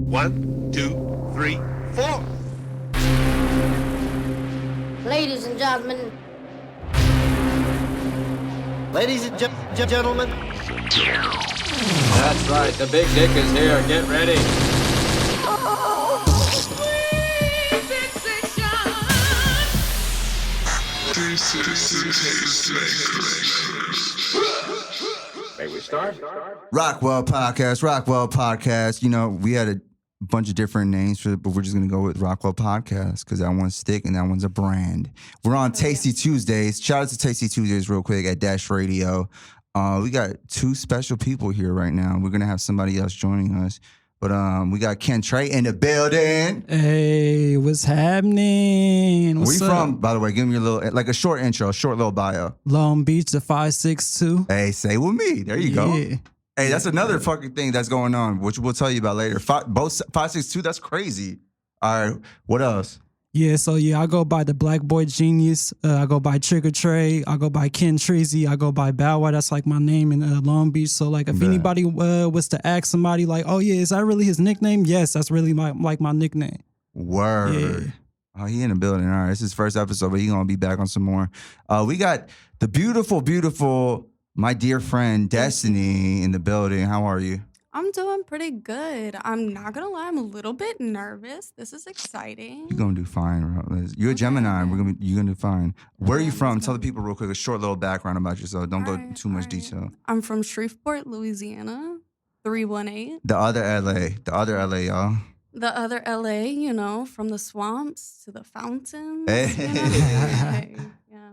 1, 2, 3, 4. Ladies and gentlemen. Ladies and gentlemen. That's right, the big dick is here. Get ready. This is Tastemakers. May we start? Rockwell Podcast. You know, we had a bunch of different names for it, but we're just going to go with Rockwell Podcast because that one's stick and that one's a brand. We're on Tasty Tuesdays. Shout out to Tasty Tuesdays real quick at Dash Radio. We got two special people here right now. We're going to have somebody else joining us. But we got KenTray in the building. Hey, what's happening? Where you from, by the way? Give me a little, like a short intro, a short little bio. Long Beach, the 562. Hey, say with me. There you go. Hey, that's another fucking thing that's going on, which we'll tell you about later. Both 562, that's crazy. All right, what else? Yeah, so I go by the Black Boy Genius. I go by Trigger Trey. I go by Ken Treasy. I go by Bow Wow. That's like my name in Long Beach. So like if anybody was to ask somebody like, oh yeah, is that really his nickname? Yes, that's really my nickname. Word. Yeah. Oh, he in the building. All right, this is his first episode, but he's going to be back on some more. We got the beautiful, my dear friend, Destiny in the building. How are you? I'm doing pretty good. I'm not gonna lie, I'm a little bit nervous. This is exciting. You're gonna do fine, bro. You're a Gemini. You're gonna do fine. Where are you from? Tell the people real quick a short little background about yourself. Don't go too much detail. I'm from Shreveport, Louisiana, 318. The other LA, y'all. The other LA, you know, from the swamps to the fountains. Hey. You know? Yeah.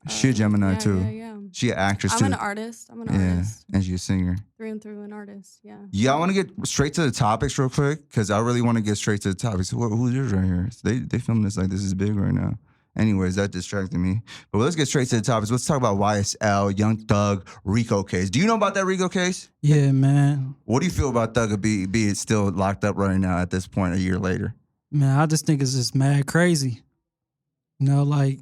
She a Gemini too. Yeah. She an actress too. I'm an artist. Yeah, and she's a singer. Through and through an artist, yeah. Yeah, I want to get straight to the topics real quick because I really want to get straight to the topics. Who's yours right here? They film this like this is big right now. Anyways, that distracted me. But let's get straight to the topics. Let's talk about YSL, Young Thug, RICO case. Do you know about that RICO case? Yeah, man. What do you feel about Thug being still locked up right now at this point a year later? Man, I just think it's just mad crazy. You know, like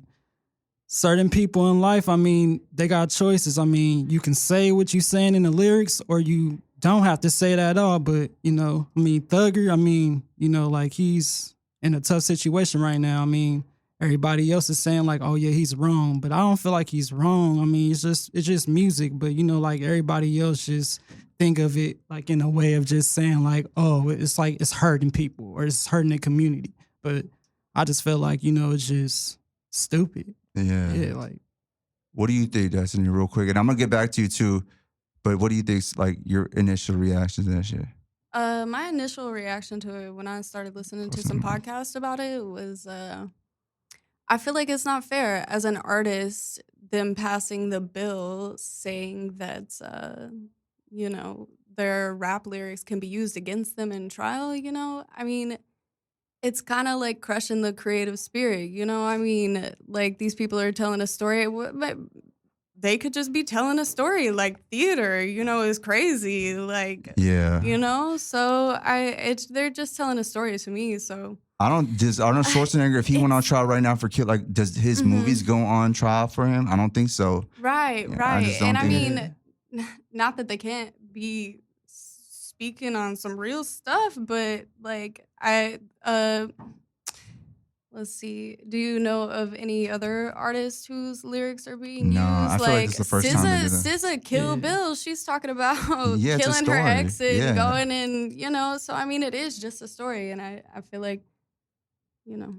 certain people in life, I mean, they got choices. I mean, you can say what you saying in the lyrics or you don't have to say that at all. But, you know, I mean, Thugger, I mean, you know, like he's in a tough situation right now. I mean, everybody else is saying like, oh yeah, he's wrong. But I don't feel like he's wrong. I mean, it's just music. But, you know, like everybody else just think of it like in a way of just saying like, oh, it's like it's hurting people or it's hurting the community. But I just feel like, you know, it's just stupid. Yeah. Yeah, like. What do you think, Destiny, real quick? And I'm going to get back to you too, but what do you think, like, your initial reaction to that shit? My initial reaction to it when I started listening to some podcasts about it was, I feel like it's not fair as an artist, them passing the bill saying that, you know, their rap lyrics can be used against them in trial, you know? I mean, it's kind of like crushing the creative spirit, you know? I mean, like these people are telling a story, but they could just be telling a story. Like theater, you know, is crazy. Like, yeah, you know. So they're just telling a story to me. So Arnold Schwarzenegger, if he went on trial right now for like, does his movies go on trial for him? I don't think so. Right. And I mean, not that they can't be speaking on some real stuff, but like let's see. Do you know of any other artists whose lyrics are being used? No, I feel like it's the first time they do that. SZA Kill Bill, she's talking about killing her exes, going and, you know, so I mean, it is just a story, and I feel like, you know,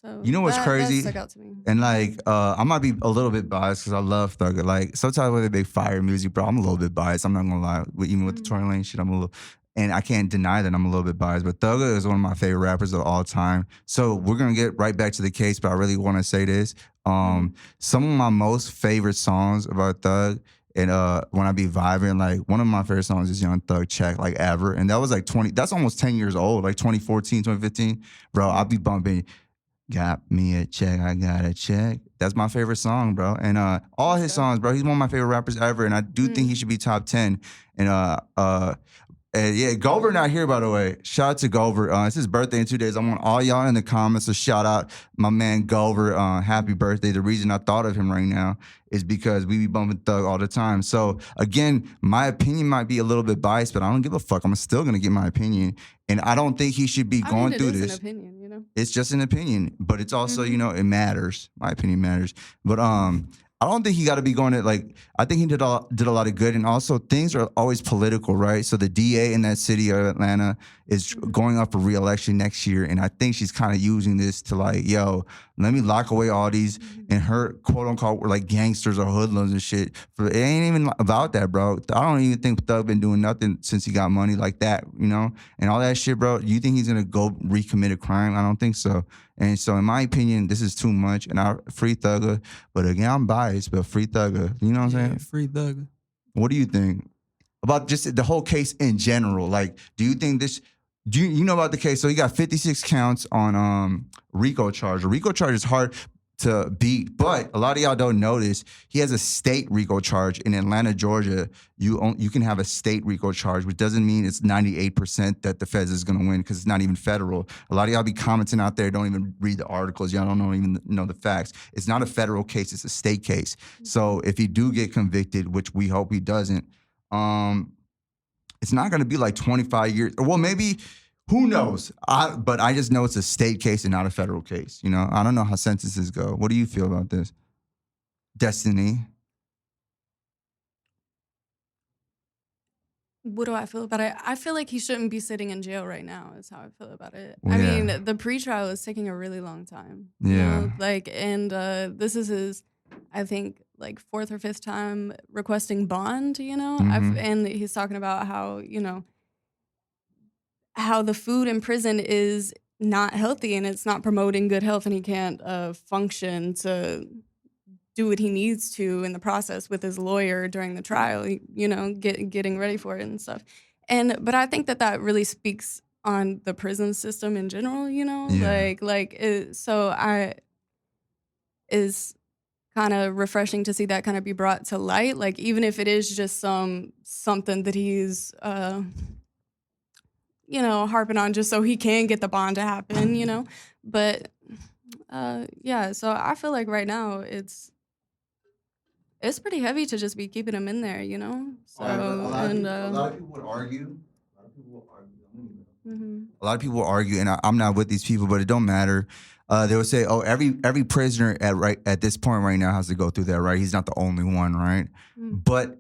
so you know what's crazy? That stuck out to me. And like, I might be a little bit biased because I love Thugger. Like, sometimes when they make fire music, bro, I'm a little bit biased. I'm not gonna lie. Even with the Tory Lane shit, I'm a little. And I can't deny that I'm a little bit biased, but Thugger is one of my favorite rappers of all time. So we're going to get right back to the case, but I really want to say this. Some of my most favorite songs about Thug, and when I be vibing, like one of my favorite songs is Young Thug Check, like ever. And that was like that's almost 10 years old, like 2014, 2015. Bro, I'll be bumping, got me a check, I got a check. That's my favorite song, bro. And all his songs, bro, he's one of my favorite rappers ever. And I do think he should be top 10. And Yeah, Gover not here, by the way. Shout out to Gover. It's his birthday in 2 days. I want all y'all in the comments to shout out my man Gover. Happy birthday. The reason I thought of him right now is because we be bumping Thug all the time. So again, my opinion might be a little bit biased, but I don't give a fuck. I'm still gonna get my opinion. And I don't think he should be going through this. An opinion, you know? It's just an opinion, but it's also, you know, it matters. My opinion matters. But I don't think he got to be going to I think he did a lot of good. And also things are always political, right? So the DA in that city of Atlanta is going up for re-election next year. And I think she's kind of using this to yo, let me lock away all these and her quote unquote were like gangsters or hoodlums and shit. It ain't even about that, bro. I don't even think Thug been doing nothing since he got money like that, you know? And all that shit, bro. You think he's going to go recommit a crime? I don't think so. And so, in my opinion, this is too much. And I free Thugger, but again, I'm biased, but free Thugger. You know what I'm saying? Free Thugger. What do you think about just the whole case in general? Like, do you think this? Do you know about the case? So he got 56 counts on RICO charge. A RICO charge is hard to beat, but a lot of y'all don't notice he has a state RICO charge in Atlanta, Georgia. You can have a state RICO charge, which doesn't mean it's 98% that the feds is going to win because it's not even federal. A lot of y'all be commenting out there, don't even read the articles. Y'all don't even know the facts. It's not a federal case, it's a state case. So if he do get convicted, which we hope he doesn't, it's not going to be like 25 years. Well, maybe. Who knows? But I just know it's a state case and not a federal case. You know, I don't know how sentences go. What do you feel about this? Destiny. What do I feel about it? I feel like he shouldn't be sitting in jail right now, is how I feel about it. Yeah. I mean, the pretrial is taking a really long time. You know? And this is his, I think, fourth or fifth time requesting bond, you know? And he's talking about how, you know, how the food in prison is not healthy and it's not promoting good health and he can't function to do what he needs to in the process with his lawyer during the trial, you know, getting ready for it and stuff. But I think that really speaks on the prison system in general, you know? Is kind of refreshing to see that kind of be brought to light. Like, even if it is just something that he's you know, harping on just so he can get the bond to happen, you know? But, so I feel like right now it's pretty heavy to just be keeping him in there, you know? So, a lot of people would argue. A lot of people argue, and I'm not with these people, but it don't matter. They would say, every prisoner at this point right now has to go through that, right? He's not the only one, right? But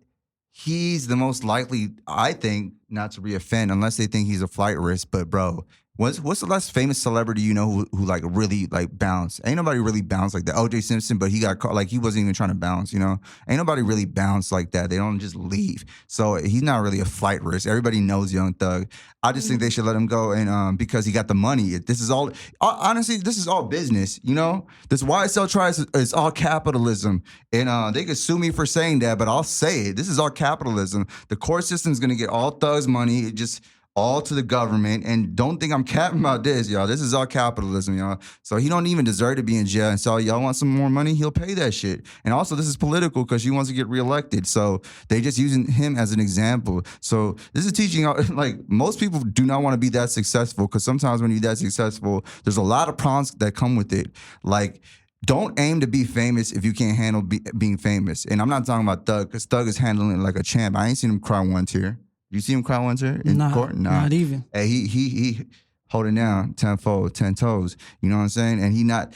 he's the most likely, I think, not to reoffend unless they think he's a flight risk. But bro, what's the less famous celebrity you know who like really like bounced? Ain't nobody really bounced like that. O.J. Simpson, but he got caught, like he wasn't even trying to bounce, you know? Ain't nobody really bounced like that. They don't just leave. So he's not really a flight risk. Everybody knows Young Thug. I just think they should let him go, and because he got the money. This is all, honestly, this is all business, you know? This YSL tries, it's all capitalism. And they could sue me for saying that, but I'll say it. This is all capitalism. The court system's gonna get all Thug's money. It just all to the government, and don't think I'm capping about this, y'all. This is all capitalism, y'all. So he don't even deserve to be in jail. And so y'all want some more money, he'll pay that shit. And also this is political because he wants to get reelected. So they just using him as an example. So this is teaching, like, most people do not want to be that successful because sometimes when you're that successful, there's a lot of problems that come with it. Like, don't aim to be famous if you can't handle being famous. And I'm not talking about Thug, because Thug is handling it like a champ. I ain't seen him cry one tear. You see him cry one tear in court? Nah, not even. Hey, he holding down 10 toes. You know what I'm saying? And he not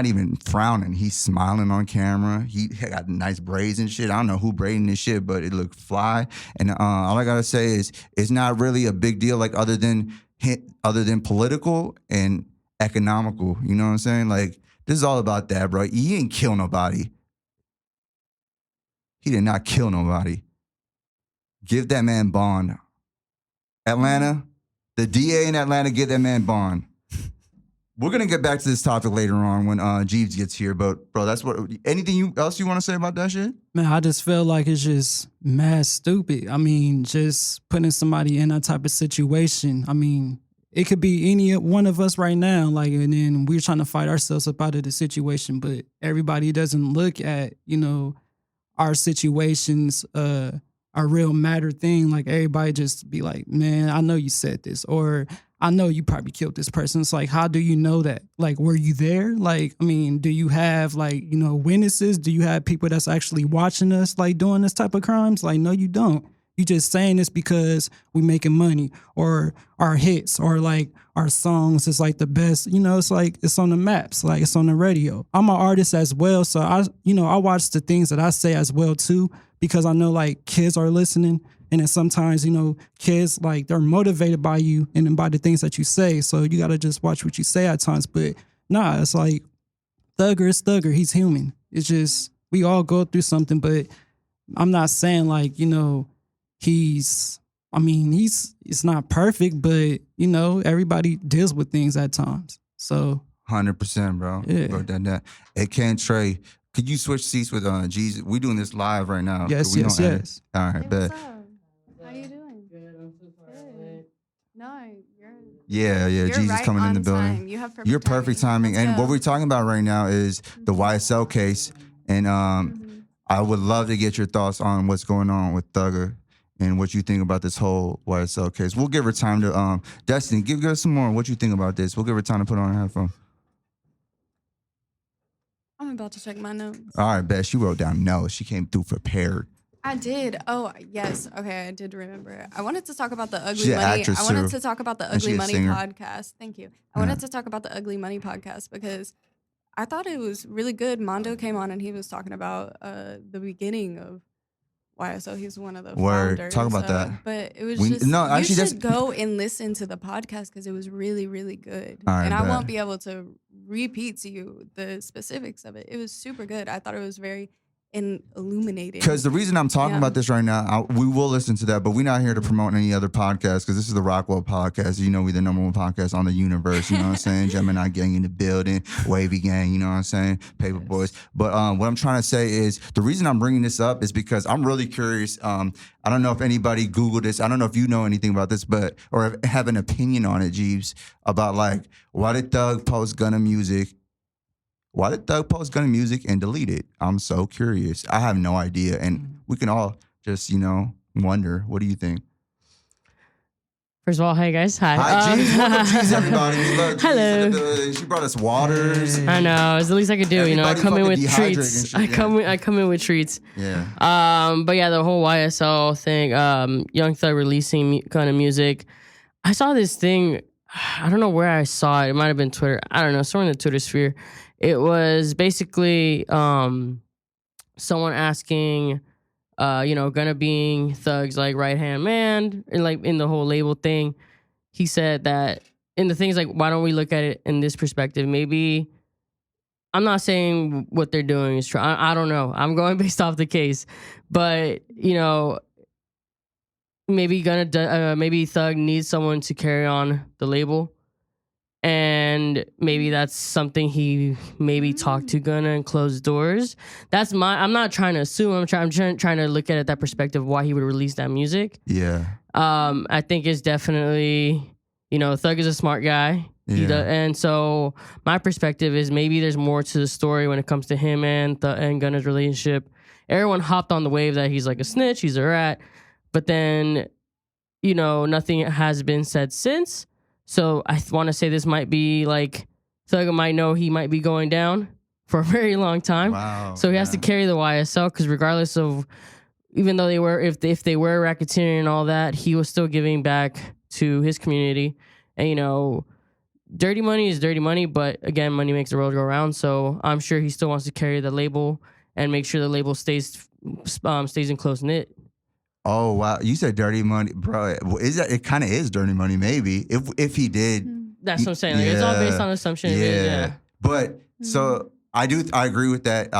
even frowning. He's smiling on camera. He got nice braids and shit. I don't know who braiding this shit, but it looked fly. And all I gotta say is it's not really a big deal. Like other than political and economical. You know what I'm saying? Like this is all about that, bro. He didn't kill nobody. He did not kill nobody. Give that man bond. Atlanta, the DA in Atlanta, give that man bond. We're going to get back to this topic later on when Geebs gets here, but bro, that's what, anything else you want to say about that shit? Man, I just feel like it's just mad stupid. I mean, just putting somebody in that type of situation. I mean, it could be any one of us right now, like, and then we're trying to fight ourselves up out of the situation, but everybody doesn't look at, you know, our situations, a real matter thing. Like everybody just be like, man, I know you said this, or I know you probably killed this person. It's like, how do you know that? Like, were you there? Like, I mean, do you have like, you know, witnesses? Do you have people that's actually watching us like doing this type of crimes? Like, no, you don't. You just saying this because we making money, or our hits, or like our songs is like the best. You know, it's like it's on the maps, like it's on the radio. I'm an artist as well, so I watch the things that I say as well too, because I know like kids are listening, and then sometimes, you know, kids like they're motivated by you and then by the things that you say. So you gotta just watch what you say at times. But nah, it's like Thugger is Thugger. He's human. It's just we all go through something, but I'm not saying like, you know, it's not perfect, but you know, everybody deals with things at times. So 100%, bro. Yeah. Wrote that. Hey, KenTray, could you switch seats with Jeezy? We doing this live right now. Yes, We yes, don't edit. yes. All right, Hey, bet. what's up? How you doing? Good. No, you're Yeah, you're Jeezy's right coming in on the building. time. You have perfect You're perfect timing. Let's And go. what we're talking about right now is the YSL case. And I would love to get your thoughts on what's going on with Thugger and what you think about this whole YSL case. We'll give her time to Destiny, give us some more. What you think about this? We'll give her time to put on her headphone. I'm about to check my notes. All right, bet. She wrote down no. She came through prepared. I did. Oh, yes. Okay, I did remember. I wanted to talk about the Ugly She's an Money. actress, I wanted too. to talk about the And she Ugly a Money singer. podcast. Thank you. I wanted to talk about the Ugly Money podcast because I thought it was really good. Mondo came on and he was talking about the beginning of YSL. He's one of the Word. founders. Talk about that. But it was We- just no, actually, you that's- should go and listen to the podcast because it was really, really good. All right, and I bet. won't be able to repeat to you the specifics of it. It was super good. I thought it was very illuminating. Because the reason I'm talking Yeah. about this right now, we will listen to that, but we're not here to promote any other podcast because this is the Rockwell podcast. You know, we're the #1 podcast on the universe. You know what I'm saying? Gemini Gang in the building, Wavy Gang. You know what I'm saying? Paper Boys. But what I'm trying to say is the reason I'm bringing this up is because I'm really curious. I don't know if anybody Googled this. I don't know if you know anything about this, but or have an opinion on it, Geebs, about like why did Thug post Gunna music? Why did Thug post Gunna music and delete it? I'm so curious. I have no idea. And we can all just, you know, wonder. What do you think? First of all, hey guys, hi. Hi, Geebs. What up, Geebs, everybody? Look, Geebs Hello. in the building. She brought us waters. I know, it's the least I could do. You know, I Everybody come in fucking with dehydrated treats. and shit, I come in with treats. Yeah. But yeah, the whole YSL thing, Young Thug releasing kind of music. I saw this thing. I don't know where I saw it. It might have been Twitter. I don't know, somewhere in the Twitter sphere. It was basically someone asking, Gunna being Thug's like right hand man, and like in the whole label thing. He said that in the things like, why don't we look at it in this perspective? Maybe I'm not saying what they're doing is true. I don't know. I'm going based off the case, but maybe maybe Thug needs someone to carry on the label. And maybe that's something he maybe talked to Gunna and closed doors. I'm not trying to assume. I'm trying to look at it that perspective why he would release that music. Yeah. I think it's definitely, Thug is a smart guy. Yeah. And so my perspective is maybe there's more to the story when it comes to him and Gunna's relationship. Everyone hopped on the wave that he's like a snitch, he's a rat. But then, nothing has been said since. So I want to say this might be like Thug might know he might be going down for a very long time. Wow. So he has to carry the YSL because regardless of, even though they were, if they were racketeering and all that, he was still giving back to his community. And dirty money is dirty money, but again, money makes the world go round. So I'm sure he still wants to carry the label and make sure the label stays in close knit. Oh wow! You said dirty money, bro. Is that? It kind of is dirty money, maybe. If he did, That's what I'm saying. Like, it's all based on assumption. Yeah. But so I agree with that.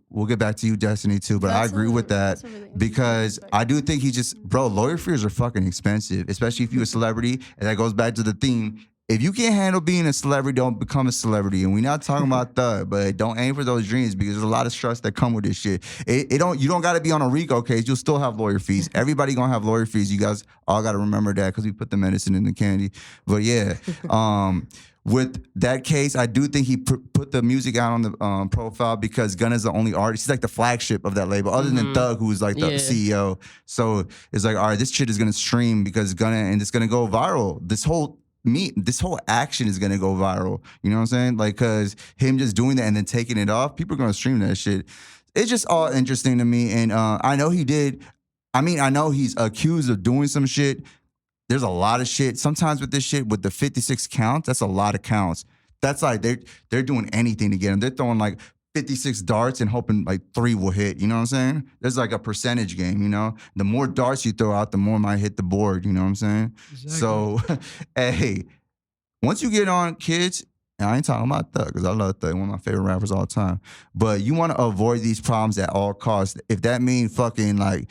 We'll get back to you, Destiny, too. But I agree with that because I do think he just, bro. Lawyer fees are fucking expensive, especially if you're a celebrity. And that goes back to the theme. if you can't handle being a celebrity, don't become a celebrity. And we're not talking about Thug, but don't aim for those dreams because there's a lot of stress that come with this shit. You don't got to be on a RICO case. You'll still have lawyer fees. Everybody gonna have lawyer fees. You guys all got to remember that because we put the medicine in the candy. But yeah, with that case, I do think he put the music out on the profile because Gunna's the only artist. He's like the flagship of that label, other than Thug, who's like the CEO. So it's like, all right, this shit is gonna stream because Gunna, and it's gonna go viral. This whole action is gonna go viral. You know what I'm saying? Like, cause him just doing that and then taking it off, people are gonna stream that shit. It's just all interesting to me. And I know he did. I mean, I know he's accused of doing some shit. There's a lot of shit. Sometimes with this shit, with the 56 counts, that's a lot of counts. That's like they're doing anything to get him. They're throwing like 56 darts and hoping like 3 will hit. You know what I'm saying? There's like a percentage game, you know? The more darts you throw out, the more might hit the board. You know what I'm saying? Exactly. So, hey, once you get on, kids, and I ain't talking about Thug because I love Thug, one of my favorite rappers of all time. But you want to avoid these problems at all costs. If that means fucking like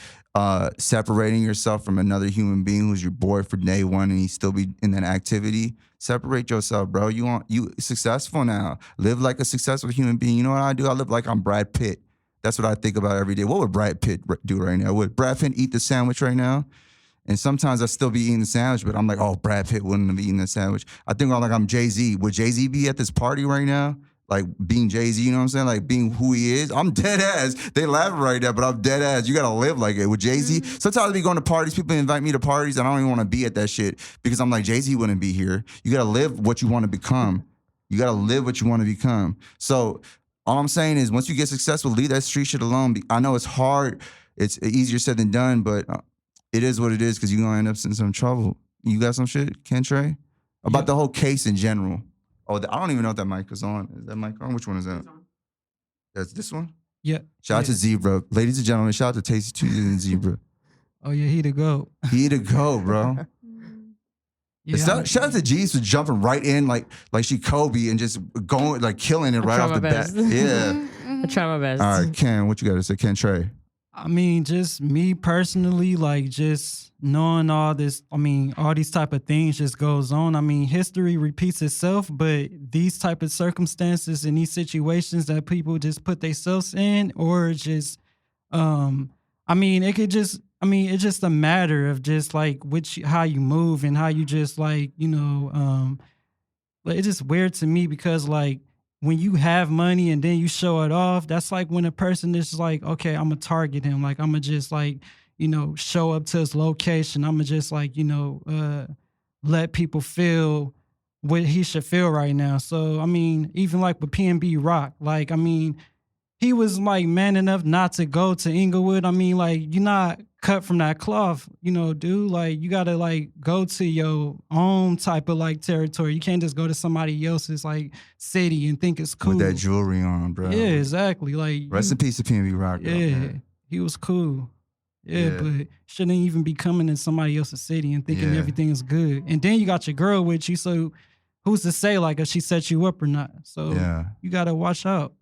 separating yourself from another human being who's your boy for day one and he still be in that activity, separate yourself, bro. You successful now. Live like a successful human being. You know what I do? I live like I'm Brad Pitt. That's what I think about every day. What would Brad Pitt do right now? Would Brad Pitt eat the sandwich right now? And sometimes I still be eating the sandwich, but I'm like, oh, Brad Pitt wouldn't have eaten the sandwich. I think I'm Jay-Z. Would Jay-Z be at this party right now? Like being Jay-Z, you know what I'm saying? Like being who he is. I'm dead ass. They laugh right now, but I'm dead ass. You gotta live like it. With Jay-Z, sometimes I be going to parties, people invite me to parties, and I don't even want to be at that shit because I'm like, Jay-Z wouldn't be here. You gotta live what you want to become. You gotta live what you want to become. So all I'm saying is once you get successful, leave that street shit alone. I know it's hard. It's easier said than done, but it is what it is because you're going to end up in some trouble. You got some shit, KenTray? About the whole case in general. Oh, I don't even know if that mic is on. Is that mic on? Which one is that? That's this one? Yeah. Shout out to Zebra. Ladies and gentlemen, shout out to Tasty Tuesday and Zebra. Oh, yeah, he the GOAT. He the GOAT, bro. Shout out to Geebs for jumping right in like she Kobe and just going, like killing it right off the bat. Yeah. I try my best. All right, Ken, what you got to say? KenTray. I mean, just me personally, like just knowing all this, I mean, all these type of things just goes on. I mean, history repeats itself, but these type of circumstances and these situations that people just put themselves in or just, I mean, it could just, I mean, it's just a matter of just like how you move and how you just like, you know, like it's just weird to me because like, when you have money and then you show it off, that's like when a person is like, okay, I'm gonna target him. Like, I'm gonna just like, you know, show up to his location. I'm gonna just like, you know, let people feel what he should feel right now. So, I mean, even like with PNB Rock, like, I mean, he was like man enough not to go to Inglewood. I mean, like, you're not cut from that cloth, you know, dude. Like, you gotta like go to your own type of like territory. You can't just go to somebody else's like city and think it's cool. With that jewelry on, bro. Yeah, exactly. Like, rest in peace to PNB Rock. Yeah, he was cool. Yeah, but shouldn't even be coming in somebody else's city and thinking everything is good. And then you got your girl with you, so who's to say like if she set you up or not? So you gotta watch out.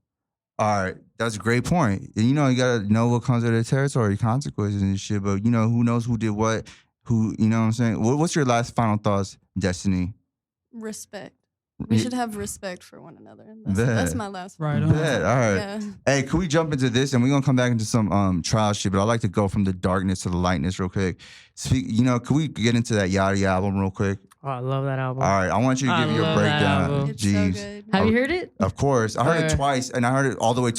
All right, that's a great point. And you know, you gotta know what comes with the territory, consequences and shit. But you know, who knows who did what? Who, you know what I'm saying? What's your last final thoughts, Destiny? Respect. We should have respect for one another. That's my last one. Right on. All right. Yeah. Hey, can we jump into this? And we're gonna come back into some trial shit, but I like to go from the darkness to the lightness real quick. You know, can we get into that Yachty album real quick? Oh, I love that album. All right, I want you to give your breakdown. It's so Jeeves. good. Have you heard it? Of course, I heard it twice, and I heard it all the way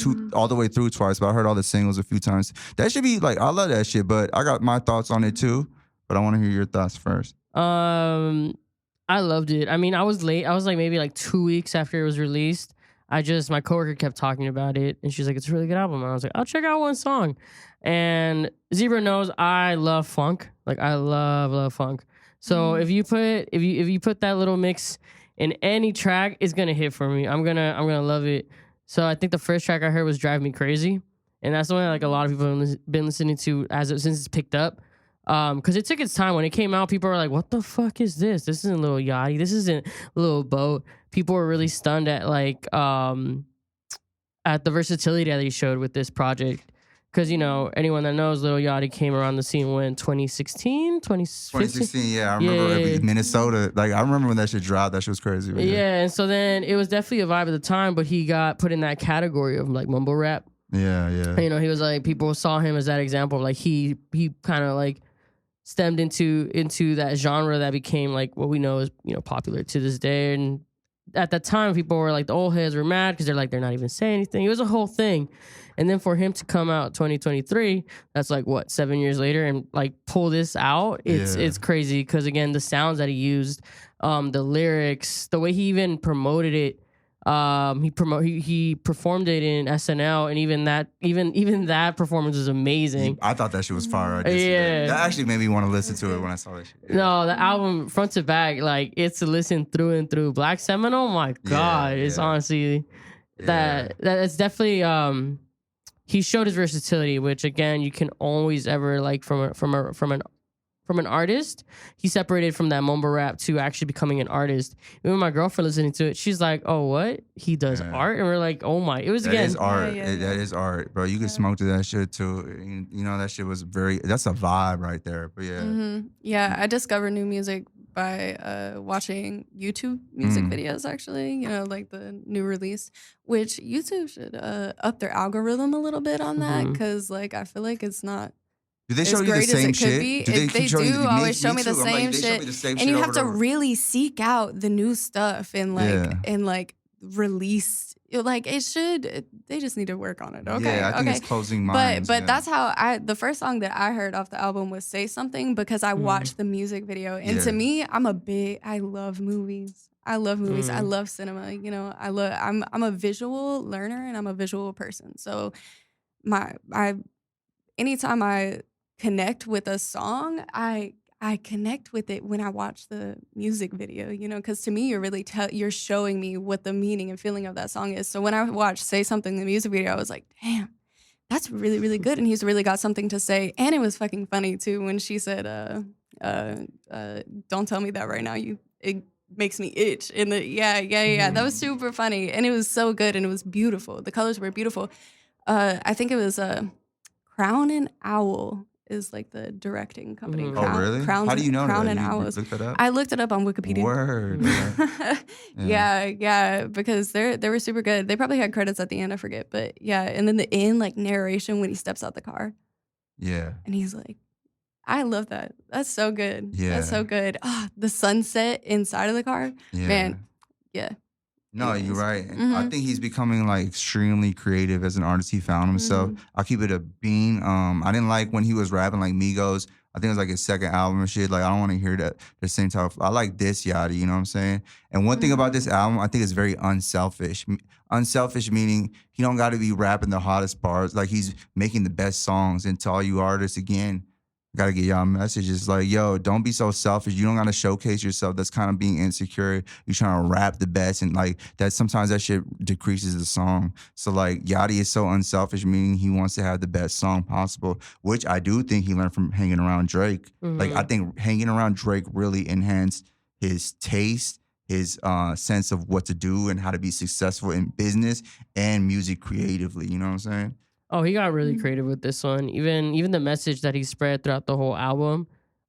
through twice. But I heard all the singles a few times. That should be like, I love that shit. But I got my thoughts on it too. But I want to hear your thoughts first. I loved it. I mean, I was late. I was like maybe like 2 weeks after it was released. My coworker kept talking about it, and she's like, "It's a really good album." And I was like, "I'll check out one song." And Zebra knows I love funk. Like, I love funk. So if you put that little mix in any track, it's gonna hit for me. I'm gonna love it. So I think the first track I heard was "Drive Me Crazy," and that's the one like a lot of people have been listening to since it's picked up. Because it took its time. When it came out, people were like, "What the fuck is this? This isn't Lil Yachty. This isn't Lil Boat." People were really stunned at like at the versatility that he showed with this project. Because, you know, anyone that knows Lil Yachty came around the scene when 2016, 2016, yeah. I remember Minnesota. Like, I remember when that shit dropped. That shit was crazy. Yeah, and so then it was definitely a vibe at the time, but he got put in that category of like mumble rap. Yeah. And, you know, he was like, people saw him as that example. Like, he kind of like stemmed into that genre that became like what we know is, you know, popular to this day. And at that time, people were like, the old heads were mad because they're not even saying anything. It was a whole thing. And then for him to come out 2023, that's like what, 7 years later, and like pull this out, it's crazy. Because again, the sounds that he used, the lyrics, the way he even promoted it, he performed it in SNL, and even that performance was amazing. I thought that shit was fire. That actually made me want to listen to it when I saw that shit. Yeah. No, the album front to back, like it's a listen through and through. Black Seminole, my God, it's honestly that's definitely he showed his versatility, which again you can always ever like from an artist. He separated from that mumble rap to actually becoming an artist. Even my girlfriend listening to it, she's like, "Oh, what? He does art?" And we're like, "Oh my!" It was that is art. That is art, bro. You can smoke to that shit too. You know that shit was that's a vibe right there. But yeah, I discovered new music by watching YouTube music videos. Actually, you know, like the new release, which YouTube should up their algorithm a little bit on that, because like I feel like it's not. Do they show you the same shit? They do always show me the same shit, and you have to really seek out the new stuff and like release. Like it should. They just need to work on it. Okay, yeah, I think it's closing minds. But that's how the first song that I heard off the album was "Say Something" because I watched the music video, and to me, I love movies. I love movies. I love cinema. You know, I'm a visual learner and I'm a visual person. So anytime I connect with a song, I connect with it when I watch the music video, you know, because to me, you're showing me what the meaning and feeling of that song is. So when I watched "Say Something" the music video, I was like, damn, that's really, really good. And he's really got something to say. And it was fucking funny too when she said, don't tell me that right now. It makes me itch. And that was super funny. And it was so good and it was beautiful. The colors were beautiful. I think it was Crown and Owl is like the directing company. Oh, really? How do you know Crown that? and Owls. Looked that up? I looked it up on Wikipedia. Word. Yeah, because they were super good. They probably had credits at the end, I forget. But yeah, and then the end like narration when he steps out the car. Yeah. And he's like, I love that. That's so good. Yeah. That's so good. The sunset inside of the car. Yeah. Man, yeah. No, you're right. I think he's becoming like extremely creative as an artist. He found himself. I'll keep it a bean. I didn't like when he was rapping like Migos. I think it was like his second album and shit. Like I don't want to hear that the same type. I like this Yachty, you know what I'm saying? And one thing about this album, I think it's very unselfish. Unselfish meaning he don't got to be rapping the hottest parts. Like he's making the best songs. And to all you artists, again, I gotta get y'all a message. It's like, yo, don't be so selfish. You don't gotta showcase yourself. That's kind of being insecure. You're trying to rap the best, and like that. Sometimes that shit decreases the song. So like, Yachty is so unselfish, meaning he wants to have the best song possible, which I do think he learned from hanging around Drake. Like I think hanging around Drake really enhanced his taste, his sense of what to do and how to be successful in business and music creatively. You know what I'm saying? Oh, he got really creative with this one. Even the message that he spread throughout the whole album.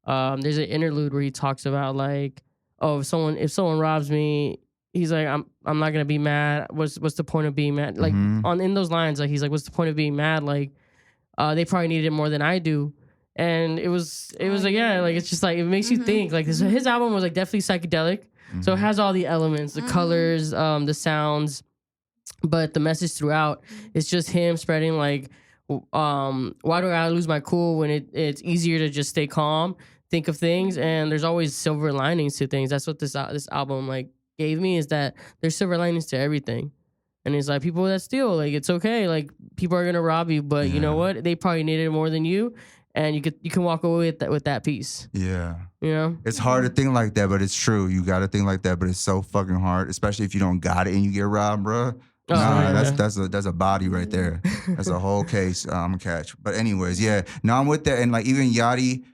There's an interlude where he talks about like, oh, if someone robs me, he's like, I'm not gonna be mad. What's the point of being mad? Like in those lines, like he's like, what's the point of being mad? Like, they probably needed it more than I do. And it was like, yeah, like it's just like it makes you think. Like his album was like definitely psychedelic. So it has all the elements, the colors, the sounds. But the message throughout is just him spreading like, why do I lose my cool when it's easier to just stay calm, think of things, and there's always silver linings to things. That's what this album like gave me, is that there's silver linings to everything. And it's like people that steal, like it's okay, like people are gonna rob you, but you know what? They probably need it more than you, and you can walk away with that piece. Yeah, you know, it's hard to think like that, but it's true. You got to think like that, but it's so fucking hard, especially if you don't got it and you get robbed, bro. That's a body right there. That's a whole case I'm gonna catch. But anyways, yeah. No, I'm with that. And like even Yachty,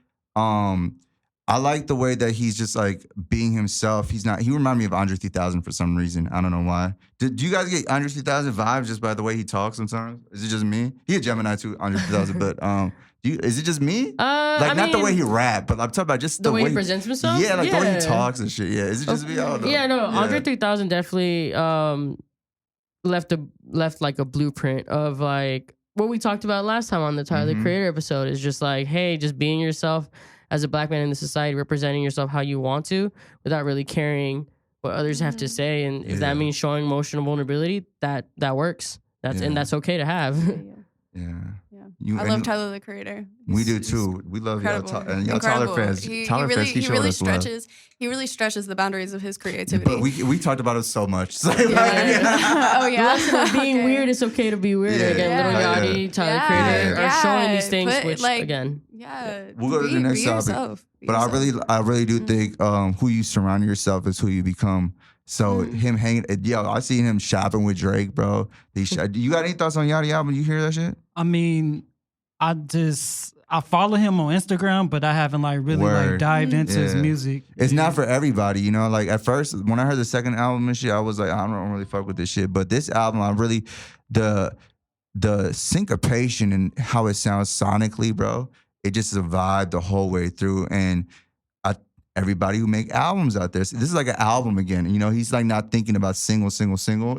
I like the way that he's just like being himself. He reminded me of Andre 3000 for some reason. I don't know why. Do you guys get Andre 3000 vibes just by the way he talks sometimes? Is it just me? He a Gemini too, Andre 3000, but is it just me? Not the way he rap, but I'm talking about just the way he presents himself. Yeah, the way he talks and shit. Yeah, is it just me? I don't know. Yeah, no. Andre 3000 definitely left like a blueprint of like what we talked about last time on the Tyler the Creator episode. Is just like, hey, just being yourself as a black man in the society, representing yourself how you want to, without really caring what others have to say, and if that means showing emotional vulnerability, that works. And that's okay to have. Yeah. I love Tyler the Creator. We do too. We love y'all, and y'all Tyler fans. He really stretches. He really stretches the boundaries of his creativity. But we talked about it so much. So Oh yeah. Being weird, it's okay to be weird. Again, Little Yachty, Tyler the Creator are showing these things, we'll go to the next topic. But I really do think who you surround yourself is who you become. So him hanging, I seen him shopping with Drake, bro. You got any thoughts on Yachty album? You hear that shit? I mean, I follow him on Instagram, but I haven't like really like dived into his music. It's not for everybody, you know. Like at first, when I heard the second album and shit, I was like, I don't really fuck with this shit. But this album, I really the syncopation and how it sounds sonically, bro. It just is a vibe the whole way through, and everybody who make albums out there. This is like an album again. You know, he's like not thinking about single.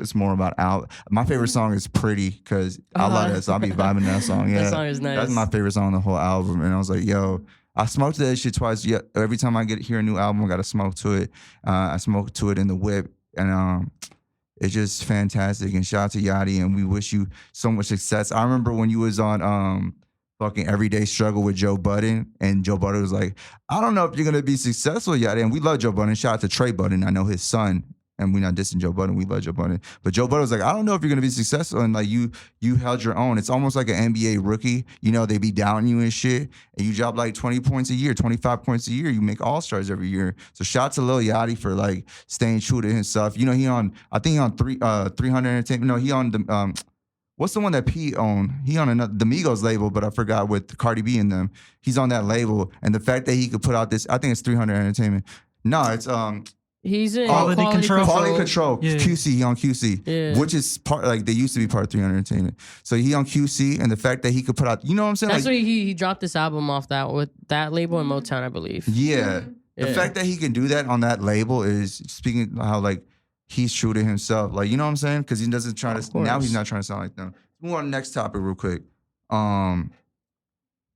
It's more about out. My favorite song is Pretty because I love that. So I'll be vibing that song. Yeah, that song is nice. That's my favorite song on the whole album. And I was like, yo, I smoked to that shit twice. Yeah, every time I hear a new album, I got to smoke to it. I smoke to it in the whip. And it's just fantastic. And shout out to Yachty. And we wish you so much success. I remember when you was on fucking Everyday Struggle with Joe Budden, and Joe Budden was like, I don't know if you're gonna be successful yet. And we love Joe Budden. Shout out to Trey Budden. I know his son, and we're not dissing Joe Budden. We love Joe Budden. But Joe Budden was like, I don't know if you're gonna be successful. And like you held your own. It's almost like an NBA rookie. You know, they be doubting you and shit, and you drop like 20 points a year, 25 points a year. You make All-Stars every year. So shout out to Lil Yachty for like staying true to himself. You know, I think he on 300 Entertainment. No, he on the what's the one that P owned? He on the Migos label, but I forgot, with Cardi B in them. He's on that label, and the fact that he could put out this, I think it's 300 Entertainment. No, it's he's in Quality Control. Quality Control. Yeah. QC, he on QC, which is part, like they used to be part of 300 Entertainment. So he on QC, and the fact that he could put out, you know what I'm saying? That's like, why he dropped this album off that with that label in Motown, I believe. Yeah, the fact that he can do that on that label is speaking how like he's true to himself. Like, you know what I'm saying? Because he doesn't try to. Now he's not trying to sound like them. Let's move on to the next topic real quick.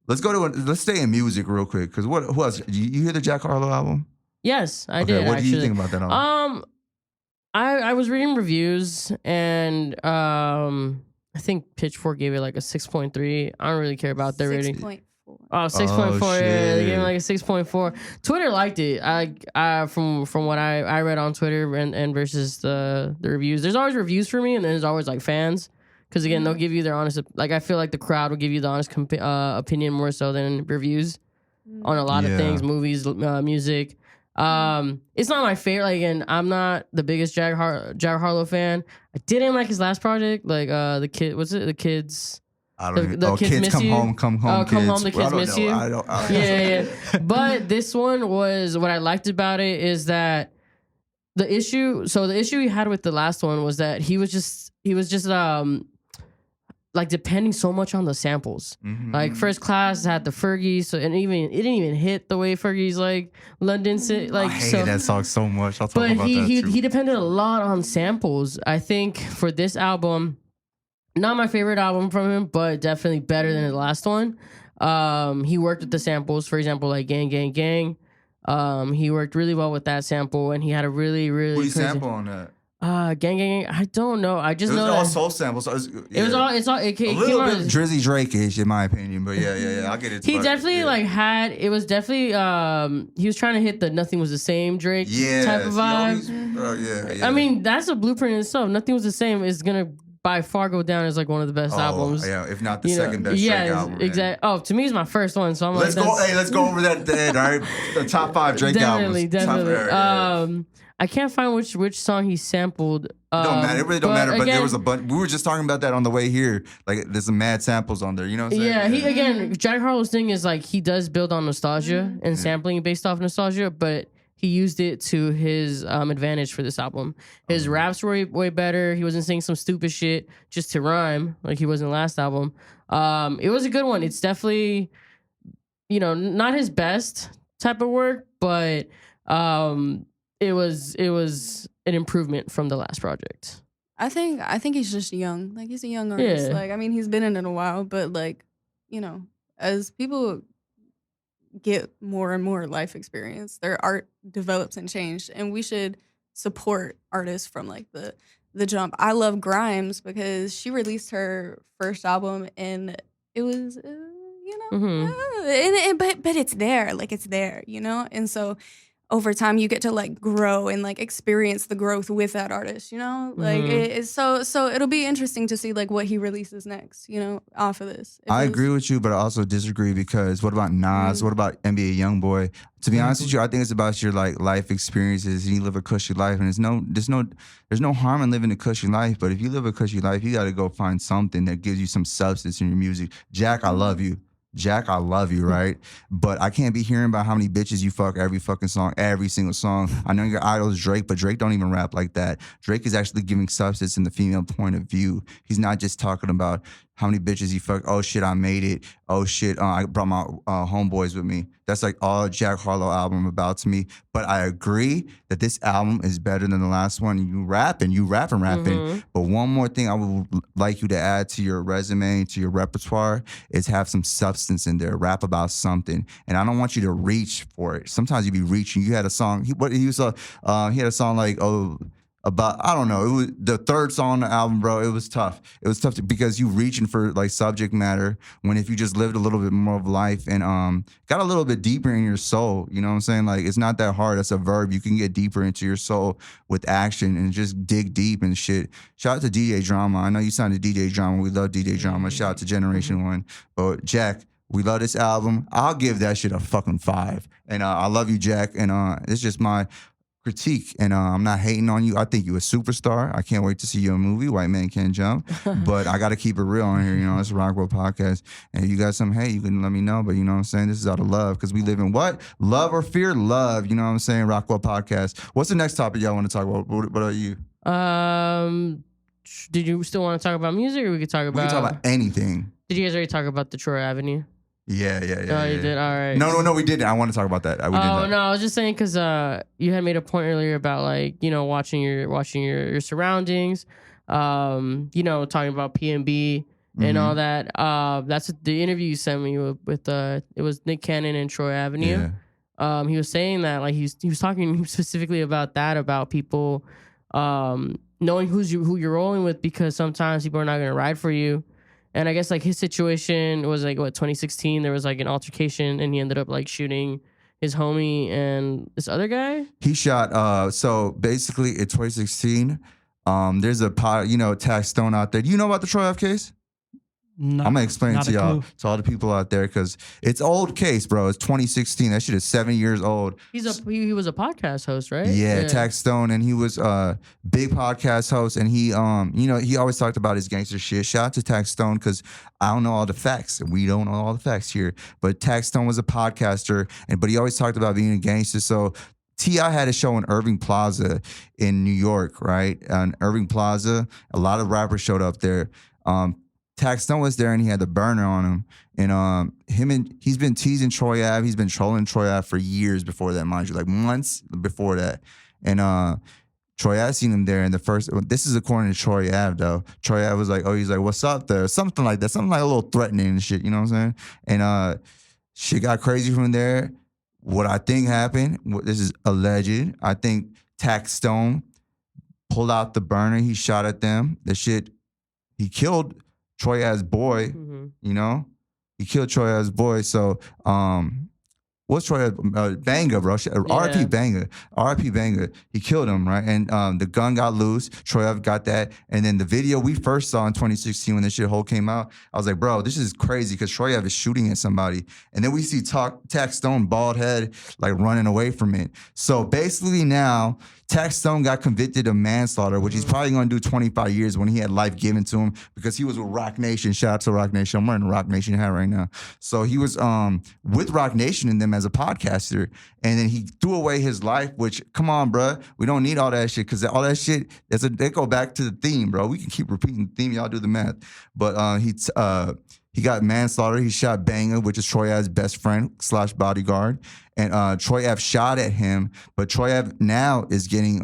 Let's stay in music real quick. Because who else? You hear the Jack Harlow album? Yes, I did. What do you think about that album? I was reading reviews, and I think Pitchfork gave it like a 6.3. I don't really care about their rating. 6.4. Oh, 6.4. Yeah, they gave me like a 6.4. Twitter liked it. From what I read on Twitter and versus the reviews. There's always reviews for me, and then there's always like fans. Because again, they'll give you their honest. Like I feel like the crowd will give you the honest opinion more so than reviews on a lot of things, movies, music. It's not my favorite. Like, again, I'm not the biggest Jack Harlow fan. I didn't like his last project. Like the kid, what's it? The kids. I don't even know. Kids come home. Come kids. home. The kids miss you. I don't. Yeah. But this one was what I liked about it is that the issue he had with the last one was that he was just like depending so much on the samples. Mm-hmm. Like First Class had the Fergie, so it didn't even hit the way Fergie's like London City. Like I hate that song so much. I'll talk about that too. He depended a lot on samples. I think for this album, not my favorite album from him, but definitely better than the last one. He worked with the samples, for example, like Gang Gang Gang. He worked really well with that sample, and he had a really What sample on that? Gang Gang. I don't know. I just know it was all soul samples. So it was all. It's all. It a little bit Drizzy Drake-ish, in my opinion. But yeah. I'll get it. He definitely like had. It was definitely. He was trying to hit the Nothing Was the Same Drake type of vibe. Yeah. I mean, that's a blueprint in itself. Nothing Was the Same is gonna by far go down as like one of the best albums. Yeah, if not the You know, second best Drake album. Exactly. Oh, to me, it's my first one. So I'm Let's like, go. Hey, let's go over that at the end. All right, the top 5 Drake albums. Definitely. I can't find which song he sampled. It don't matter. It really don't matter. But again, there was a bunch. We were just talking about that on the way here. Like, there's some mad samples on there. You know what I'm saying? Yeah. Jack Harlow's thing is like he does build on nostalgia and sampling based off nostalgia, but he used it to his advantage for this album. His raps were way better. He wasn't saying some stupid shit just to rhyme like he was in the last album. It was a good one. It's definitely, not his best type of work, but it was an improvement from the last project. I think he's just young. Like, he's a young artist. Yeah. Like, I mean, he's been in it a while, but like, as people get more and more life experience, their art develops and changes, and we should support artists from like the jump. I love Grimes because she released her first album and it was but it's there, like it's there, and so over time you get to like grow and like experience the growth with that artist, like it's so it'll be interesting to see like what he releases next, off of this. I agree with you, but I also disagree because what about Nas? What about NBA YoungBoy? To be honest with you, I think it's about your like life experiences and you live a cushy life, and there's no harm in living a cushy life, but if you live a cushy life, you got to go find something that gives you some substance in your music. Jack, I love you. Jack, I love you, right? But I can't be hearing about how many bitches you fuck every fucking song, every single song. I know your idol is Drake, but Drake don't even rap like that. Drake is actually giving substance in the female point of view. He's not just talking about how many bitches he fucked. Oh shit, I made it. Oh shit, I brought my homeboys with me. That's like all Jack Harlow album about to me. But I agree that this album is better than the last one. You rapping. But one more thing I would like you to add to your resume, to your repertoire, is have some substance in there. Rap about something. And I don't want you to reach for it. Sometimes you be reaching. You had a song. He had a song like, about, I don't know, it was the third song on the album, bro. It was tough. It was tough because you reaching for like subject matter when if you just lived a little bit more of life and got a little bit deeper in your soul, you know what I'm saying? Like, it's not that hard. That's a verb. You can get deeper into your soul with action and just dig deep and shit. Shout out to DJ Drama. I know you signed to DJ Drama. We love DJ Drama. Shout out to Generation 1. But Jack, we love this album. I'll give that shit a fucking 5. And I love you, Jack. And it's just my critique, and I'm not hating on you. I think you're a superstar. I can't wait to see your movie, White Man Can't Jump. But I got to keep it real on here. It's a Rockwell podcast. And if you got some hate, you can let me know. But you know what I'm saying? This is out of love because we live in what? Love or fear? Love. You know what I'm saying? Rockwell podcast. What's the next topic y'all want to talk about? What about you? Did you still want to talk about music, or we could talk about? We can talk about anything. Did you guys already talk about Detroit Avenue? Yeah. Oh, you did? All right. No, we didn't. I want to talk about that. No, I was just saying because you had made a point earlier about like, watching your surroundings, talking about PNB and all that. That's the interview you sent me with it was Nick Cannon and Troy Avenue. Yeah. He was saying that like he was talking specifically about that, about people knowing who you're rolling with, because sometimes people are not going to ride for you. And I guess like his situation was like 2016. There was like an altercation, and he ended up like shooting his homie and this other guy. He shot. So basically, in 2016, there's a Taxstone out there. Do you know about the Troy Ave case? No, I'm gonna explain it to y'all, to all the people out there, because it's old case, bro. It's 2016. That shit is 7 years old. He was a podcast host, right? Yeah, Taxstone, and he was a big podcast host, and he he always talked about his gangster shit. Shout out to Taxstone, because I don't know all the facts, and we don't know all the facts here. But Taxstone was a podcaster, but he always talked about being a gangster. So T.I. had a show in Irving Plaza in New York, right? On Irving Plaza, a lot of rappers showed up there. Taxstone was there, and he had the burner on him. And he's been teasing Troy Ave. He's been trolling Troy Ave for years before that, mind you, like months before that. And Troy Ave seen him there, and this is according to Troy Ave, though. Troy Ave was like, he's like, what's up there? Something like that. Something like a little threatening and shit, you know what I'm saying? And shit got crazy from there. What I think happened, this is alleged, I think Taxstone pulled out the burner. He shot at them. He killed Troy Ave's boy, He killed Troy Ave's boy. So What's Troy? Banga, bro. RIP Banga. RIP Banga. He killed him, right? And the gun got loose. Troy Ave got that. And then the video we first saw in 2016 when this shit whole came out, I was like, bro, this is crazy because Troy Ave is shooting at somebody. And then we see Taxstone, bald head, like running away from it. So basically now, Taxstone got convicted of manslaughter, which he's probably going to do 25 years when he had life given to him because he was with Rock Nation. Shout out to Rock Nation. I'm wearing a Rock Nation hat right now. So he was with Rock Nation and them as a podcaster, and then he threw away his life, which, come on, bro. We don't need all that shit because all that shit, they go back to the theme, bro. We can keep repeating the theme. Y'all do the math. But he got manslaughter. He shot Banga, which is Troy Ave's best friend / bodyguard. And Troy Ave shot at him. But Troy Ave now is getting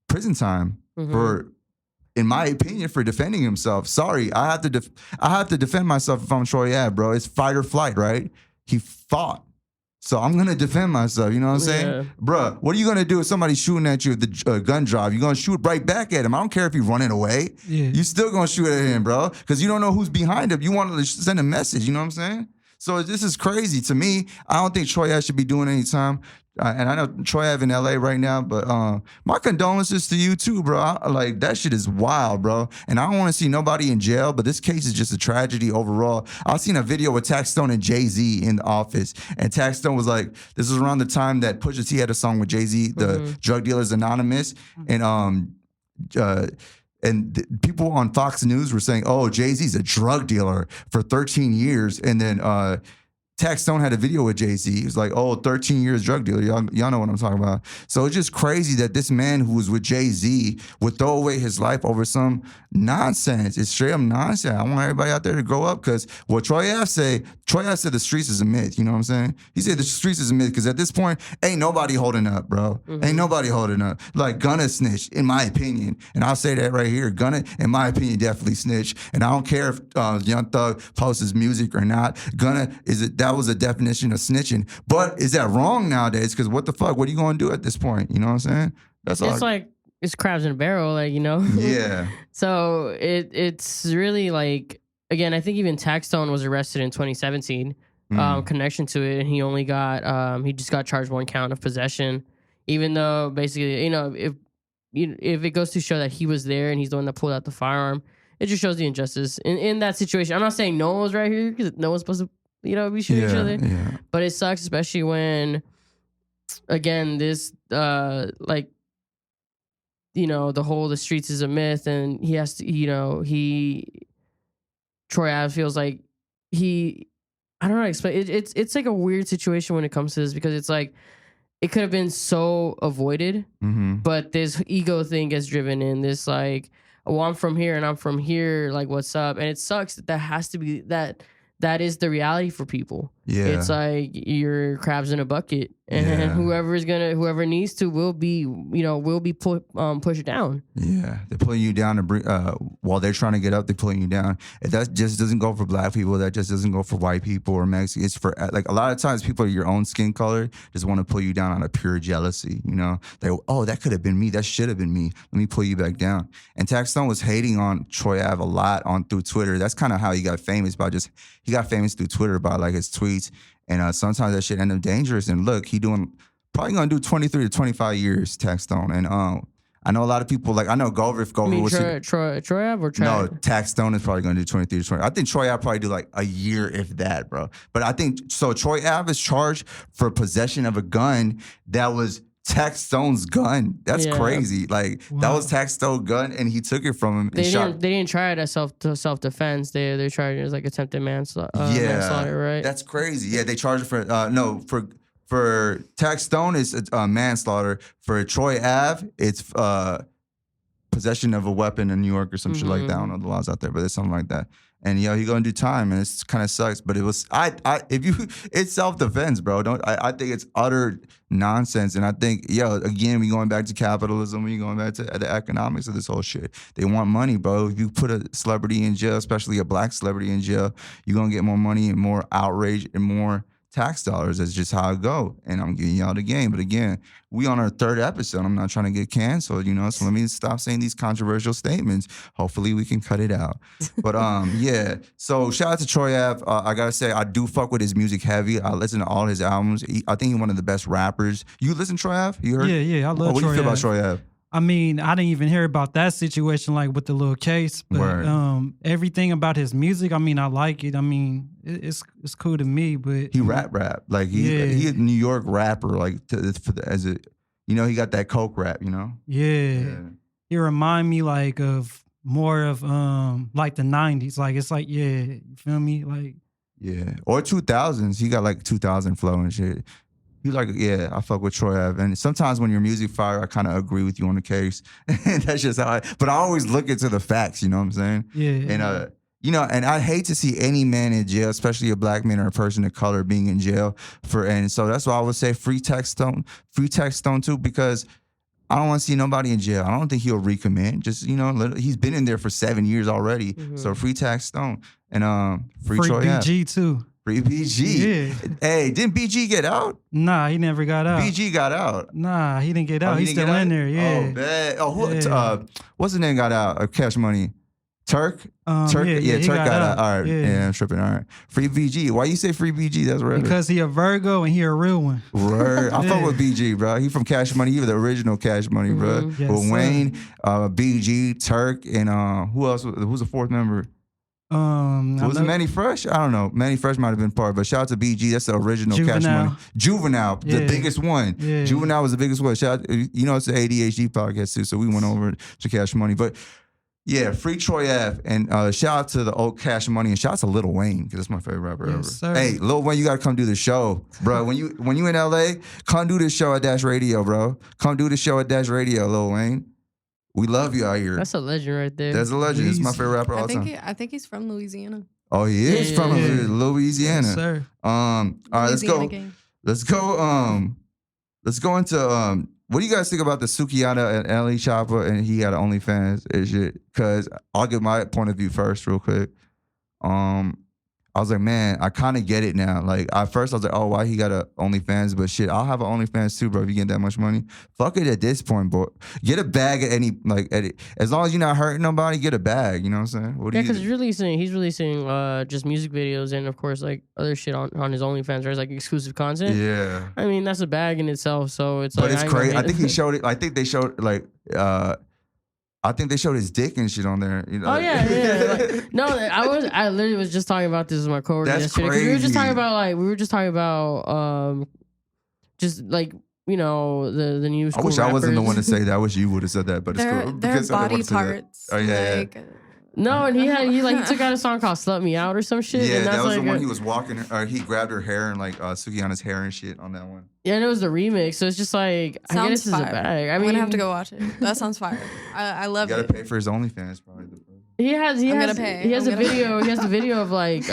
prison time for, in my opinion, for defending himself. Sorry, I have to defend myself if I'm Troy Ave, bro. It's fight or flight, right? He fought. So I'm going to defend myself. You know what I'm saying? Yeah. Bruh, what are you going to do if somebody's shooting at you with the gun drive? You're going to shoot right back at him. I don't care if he's running away. Yeah. You still going to shoot at him, bro, because you don't know who's behind him. You want to send a message. You know what I'm saying? So this is crazy. To me, I don't think Troy Ave should be doing any time. And I know Troy Ave in LA right now, but my condolences to you too, bro. Like, that shit is wild, bro. And I don't want to see nobody in jail, but this case is just a tragedy overall. I seen a video with Taxstone and Jay-Z in the office, and Taxstone was like, this was around the time that Pusha T had a song with Jay-Z, the Drug Dealers Anonymous, and people on Fox News were saying, oh, Jay-Z's a drug dealer for 13 years. And then Taxstone had a video with Jay-Z. He was like, oh, 13 years drug dealer. Y'all know what I'm talking about. So it's just crazy that this man who was with Jay-Z would throw away his life over some nonsense. It's straight up nonsense. I want everybody out there to grow up because what Troy Ave said the streets is a myth. You know what I'm saying? He said the streets is a myth because at this point, ain't nobody holding up, bro. Ain't nobody holding up. Like, Gunna snitched, in my opinion. And I'll say that right here. Gunna, in my opinion, definitely snitched. And I don't care if Young Thug posts his music or not. Gunna, that was a definition of snitching. But is that wrong nowadays? Because what the fuck? What are you going to do at this point? You know what I'm saying? That's all. It's like, it's crabs in a barrel, like, you know? Yeah. So it's really like, again, I think even Taxstone was arrested in 2017, connection to it, and he only got, he just got charged 1 count of possession, even though basically, you know, if it goes to show that he was there and he's the one that pulled out the firearm, it just shows the injustice in that situation. I'm not saying no one was right here because no one's supposed to, you know, be shooting each other. Yeah. But it sucks, especially when, again, this, like, you know, the streets is a myth, and he has to, you know, Troy Ave feels like I don't know how to explain it. It's like a weird situation when it comes to this because it's like, it could have been so avoided, but this ego thing gets driven in, this like, oh, I'm from here and I'm from here, like, what's up? And it sucks that has to be that is the reality for people. Yeah. It's like you're crabs in a bucket, and whoever needs to will be pushed down. Yeah, they're pulling you down while they're trying to get up. They're pulling you down. And that just doesn't go for black people. That just doesn't go for white people or Mexicans. It's for, like, a lot of times people of your own skin color just want to pull you down out of pure jealousy. You know, that could have been me. That should have been me. Let me pull you back down. And Taxstone was hating on Troy Ave a lot through Twitter. That's kind of how he got famous he got famous through Twitter by, like, his tweets. And sometimes that shit end up dangerous. And look, probably gonna do 23 to 25 years, Taxstone. And I know a lot of people, like, I know Troy Ave or No, Taxstone is probably gonna do 23 to 20. I think Troy Ave probably do like a year, if that, bro. But I think, so Troy Ave is charged for possession of a gun that was Taxstone's gun. That's crazy. Like, that was Taxstone's gun, and he took it from him. They didn't try it as self defense. They tried it as, like, attempted manslaughter, right? That's crazy. Yeah, they charged it for for Taxstone it's manslaughter. For Troy Ave, it's possession of a weapon in New York or some shit like that. I don't know the laws out there, but it's something like that. And he gonna do time, and it's kind of sucks. But it was it's self defense, bro. I think it's utter nonsense. And I think again, we going back to capitalism. We going back to the economics of this whole shit. They want money, bro. If you put a celebrity in jail, especially a black celebrity in jail, you're gonna get more money and more outrage and more tax dollars. That's just how it go. And I'm giving y'all the game. But again, we on our 3rd episode. I'm not trying to get canceled, so let me stop saying these controversial statements. Hopefully we can cut it out. But yeah. So shout out to Troy Ave. I gotta say, I do fuck with his music heavy. I listen to all his albums. I think he's one of the best rappers. You listen to Troy Ave? You heard? Yeah, I love Troy Ave. What do you feel about Troy Ave? I mean, I didn't even hear about that situation like with the little case, but everything about his music, I mean, I like it. I mean, it's cool to me, but he rap like he a New York rapper, like he got that coke rap, Yeah. He remind me like of more of like the 90s. Like it's like, yeah, you feel me? Like or 2000s. He got like 2000 flow and shit. He's like, yeah, I fuck with Troy Ave. And sometimes when your music fire, I kind of agree with you on the case. And that's just how but I always look into the facts, you know what I'm saying? Yeah. And and I hate to see any man in jail, especially a black man or a person of color being in jail and so that's why I would say free Taxstone too, because I don't want to see nobody in jail. I don't think he'll recommit. Just, he's been in there for 7 years already. Mm-hmm. So free Taxstone and free Troy BG Ave. too. Free BG. Yeah. Hey, didn't BG get out? Nah, he never got out. BG got out. Nah, he didn't get out. He's still in there. Yeah. Oh, bad. Oh, what's the name got out? Cash Money. Turk? Turk? Yeah, Turk got out. All right. Yeah, I'm tripping. All right. Free BG. Why you say free BG? That's right. Because he a Virgo and he a real one. Word. I fuck with BG, bro. He from Cash Money. He was the original Cash Money, bro. Yes, with Wayne, BG, Turk, and who else? Who's the 4th member? Was it Manny Fresh? I don't know. Manny Fresh might have been part, but shout out to BG. That's the original Cash Money. Juvenile, the biggest one. Yeah. Juvenile was the biggest one. Shout out, it's the ADHD podcast too, so we went over to Cash Money. But yeah, free Troy Ave, and shout out to the old Cash Money, and shout out to Lil Wayne, because that's my favorite rapper ever. Sir. Hey, Lil Wayne, you gotta come do the show, bro. When you in LA, come do this show at Dash Radio, bro. Come do the show at Dash Radio, Lil Wayne. We love you out here. That's a legend right there. That's a legend. It's my favorite rapper all the time. I think he's from Louisiana. Oh, he is from Louisiana. Yes, sir. All right, let's go. Let's go into what do you guys think about the Sukihana and Choppa, and he had an OnlyFans and shit? Because I'll give my point of view first real quick. I was like, man, I kind of get it now. Like, at first I was like, oh, why he got a OnlyFans? But shit, I'll have an OnlyFans too, bro, if you get that much money. Fuck it at this point, boy. Get a bag at as long as you're not hurting nobody, get a bag. You know what I'm saying? What do because he's releasing just music videos and, of course, like, other shit on his OnlyFans, right? It's like exclusive content. Yeah. I mean, that's a bag in itself, so it's but like... But it's crazy. I think he showed it. I think they showed, I think they showed his dick and shit on there. Oh yeah. Like, no, I literally was just talking about this with my coworker yesterday. Crazy. We were just talking about the new school I wish rappers. I wasn't the one to say that. I wish you would have said that, but it's cool. Their body parts. Oh yeah. No, and he took out a song called "Slut Me Out" or some shit. Yeah, and that's that was the one he was walking, or he grabbed her hair and Sukihana's hair and shit on that one. Yeah, and it was the remix, so it's just like Sounds I guess this is a bag. I'm gonna have to go watch it. That sounds fire. I love it. You gotta pay for his OnlyFans, probably. He has a video of like he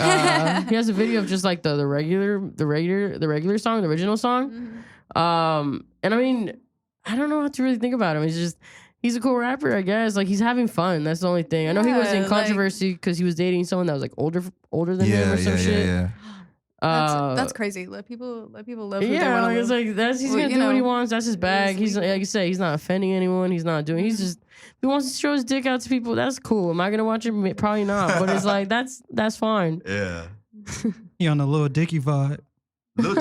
has a video of just like the regular song, the original song. Mm-hmm. And I mean, I don't know how to really think about him. He's a cool rapper, I guess. Like, he's having fun. That's the only thing. I know he was in controversy because he was dating someone that was like older than him or some shit. Yeah. That's crazy. Let people love who they want to like, love. it's like he's gonna do what he wants. That's his bag. He's like you say, he's not offending anyone. He's not doing. He's just if he wants to show his dick out to people. That's cool. Am I gonna watch it? Probably not. But it's like that's fine. Yeah. He on the Lil Dicky vibe. Lil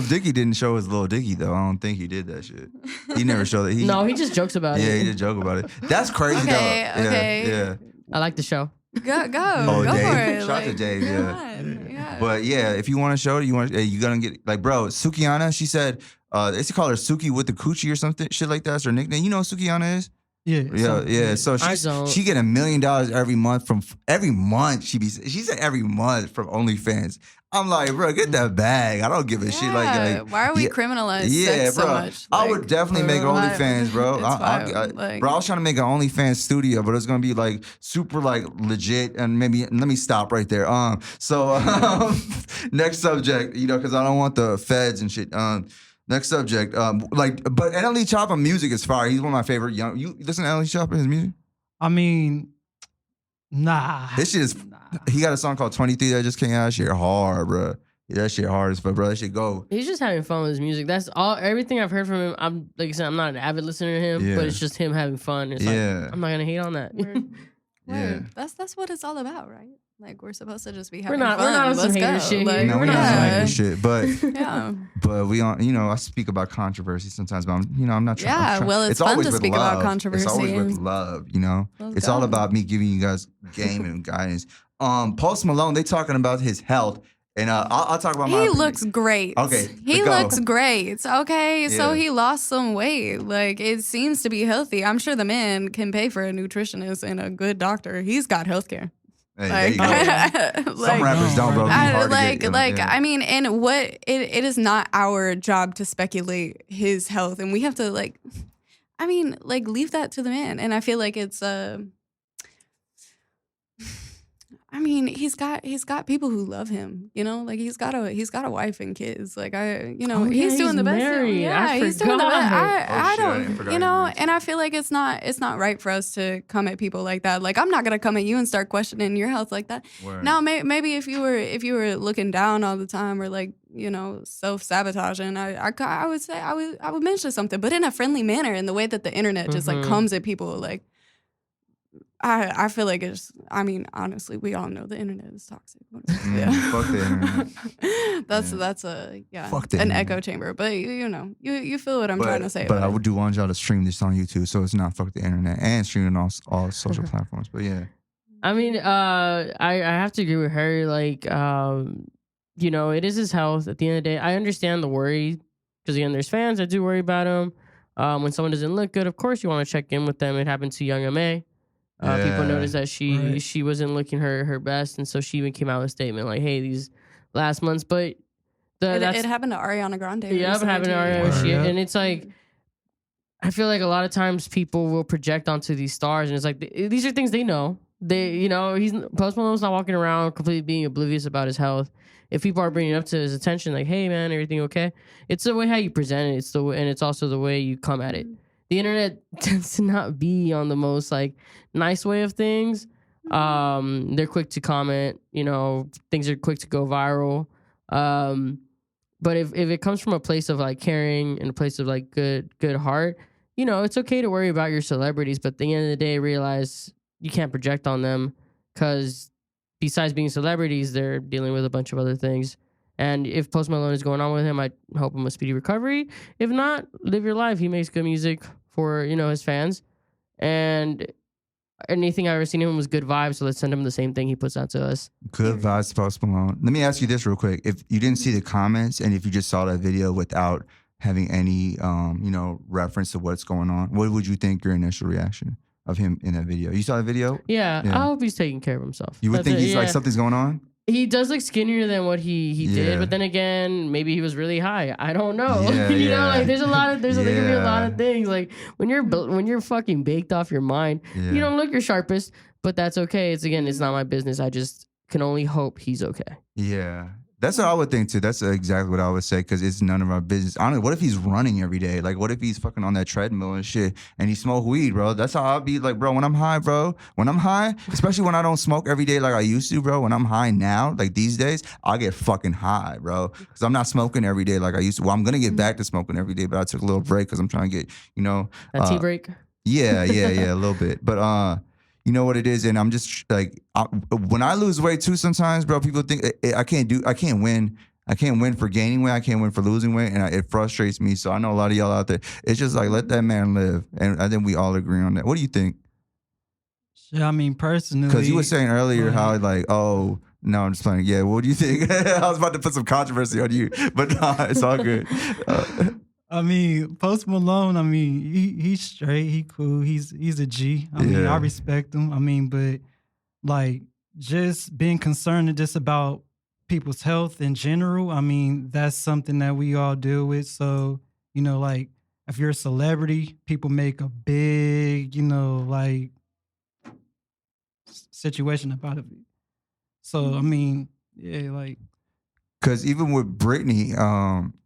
Dicky didn't show his Lil Dicky though. I don't think he did that shit. He never showed it. No, he just jokes about it. Yeah, he did joke about it. That's crazy though. Okay. Yeah. I like the show. Go Dave. for it. Shout out to Dave. Yeah. But yeah, if you want to show it, you're gonna get like, bro. Sukihana, she said, they used to call her Suki with the coochie or something, shit like that. That's her nickname. You know who Sukihana is? Yeah. So she get $1 million every month from she said every month from OnlyFans. I'm like, bro, get that bag. I don't give a shit like that. Why are we criminalized sex so much? I would definitely make OnlyFans, bro. Bro, I was trying to make an OnlyFans studio, but it's gonna be like super like legit. And maybe let me stop right there. Next subject, because I don't want the feds and shit. Next subject, but NLE Choppa music is fire. He's one of my favorite young. You listen to NLE Choppa, his music? I mean, nah. This shit is. He got a song called 23 that just came out. Shit hard, bro. that shit hard as fuck, bro. That shit go. He's just having fun with his music. That's all. Everything I've heard from him. I'm like I said, I'm not an avid listener to him, but it's just him having fun. It's like I'm not gonna hate on that. Yeah, that's what it's all about, right? Like we're supposed to just be We're having not. fun. We're not on some Let's hater go. shit. Like, no, we're not yeah. saying this shit, but Yeah. but we on. You know, I speak about controversy sometimes, but I'm not trying. Yeah, well, it's fun always to with speak about love. controversy. It's always with love. You know, Let's it's go. all about me giving you guys game and guidance. Post Malone, they talking about his health, and I'll talk about my. He opinion. looks great. Okay, He go. looks great. Okay, so Yeah. he lost some weight. Like it seems to be healthy. I'm sure the man can pay for a nutritionist and a good doctor. He's got health care. Hey, Like, there you go. like, Some rappers don't, bro. It's hard to get, I mean, and what it is not our job to speculate his health, and we have to leave that to the man. And I feel like it's I mean, he's got people who love him, you know, like he's got a wife and kids. Like he's doing the best. Married. Yeah, he's doing the forgot. best. I shit, I didn't don't, forget you know, he was. and I feel like it's not right for us to come at people like that. Like I'm not gonna come at you and start questioning your health like that. Word. Now, maybe if you were looking down all the time or like self-sabotaging, I would say I would mention something, but in a friendly manner, in the way that the internet just like comes at people like. I feel like it's. I mean, honestly, we all know the internet is toxic. Fuck the internet. That's Fuck the an internet. echo chamber. But you feel what I'm trying to say. But about I would do want y'all to stream this on YouTube, so it's not fuck the internet and streaming on all social platforms. But yeah, I mean, I have to agree with her. Like, it is his health. At the end of the day, I understand the worry because again, there's fans that do worry about him. When someone doesn't look good, of course you want to check in with them. It happened to Young M.A. People noticed that she wasn't looking her best, and so she even came out with a statement like, "Hey, these last months." But it happened to Ariana Grande. Yeah, it happened to Ariana. And it's like, I feel like a lot of times people will project onto these stars, and it's like these are things they know. Post Malone's not walking around completely being oblivious about his health. If people are bringing it up to his attention, like, "Hey, man, everything okay?" It's the way how you present it. And it's also the way you come at it. The internet tends to not be on the most like nice way of things. They're quick to comment, things are quick to go viral. But if it comes from a place of like caring and a place of like good heart, it's okay to worry about your celebrities, but at the end of the day, realize you can't project on them because besides being celebrities, they're dealing with a bunch of other things. And if Post Malone is going on with him, I hope him a speedy recovery. If not, live your life. He makes good music for, his fans. And anything I've ever seen him was good vibes, so let's send him the same thing he puts out to us. good vibes to Post Malone. Let me ask you this real quick. If you didn't see the comments and if you just saw that video without having any, reference to what's going on, what would you think your initial reaction of him in that video? You saw the video? Yeah. I hope he's taking care of himself. You would That's think it, he's like something's going on? He does look skinnier than what he Yeah. did, but then again, maybe he was really high. I don't know. Yeah, Like there's there can be a lot Yeah. of things. Like when you're fucking baked off your mind, Yeah. you don't look your sharpest, but that's okay. It's not my business. I just can only hope he's okay. Yeah. That's what I would think too. That's exactly what I would say because it's none of our business. Honestly, what if he's running every day? Like, what if he's fucking on that treadmill and shit and he smoke weed, bro? That's how I'll be like, bro, when I'm high, especially when I don't smoke every day like I used to, bro. When I'm high now, like these days, I'll get fucking high, bro. Because I'm not smoking every day like I used to. Well, I'm going to get back to smoking every day, but I took a little break because I'm trying to get, That tea break. Yeah, a little bit. But you know what it is, and I'm just like, when I lose weight too, sometimes, bro, people think I can't win. I can't win for gaining weight. I can't win for losing weight, and it frustrates me. So I know a lot of y'all out there. It's just like let that man live, and I think we all agree on that. What do you think? Yeah, I mean, personally, Because you were saying earlier how like, oh no, I'm just playing. Yeah, what do you think? I was about to put some controversy on you, but nah, it's all good. I mean, Post Malone, I mean, he's straight, he cool, he's a G. I mean, I respect him. I mean, but like just being concerned just about people's health in general, I mean, that's something that we all deal with. So, like if you're a celebrity, people make a big, like situation about it. So, I mean, yeah, like. Because even with Britney,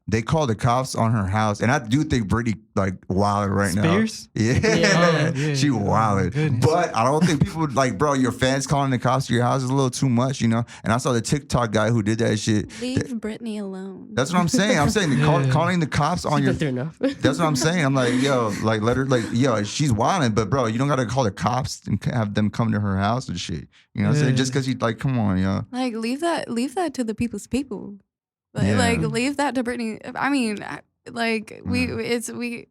they called the cops on her house, and I do think Britney like wilded right Spears? now. Yeah, Oh, yeah. she Oh, wilded. goodness. But I don't think people like, bro, your fans calling the cops to your house is a little too much, you know. And I saw the TikTok guy who did that shit. Leave Britney alone. That's what I'm saying. I'm saying calling the cops on your. Through enough. That's what I'm saying. I'm like, yo, like let her, like, yo, she's wilding, but bro, you don't gotta call the cops and have them come to her house and shit. You know what I'm saying? Just because you like, come on, yo. Like leave that to the people's people. Like, Yeah. like leave that to Britney. I mean, like we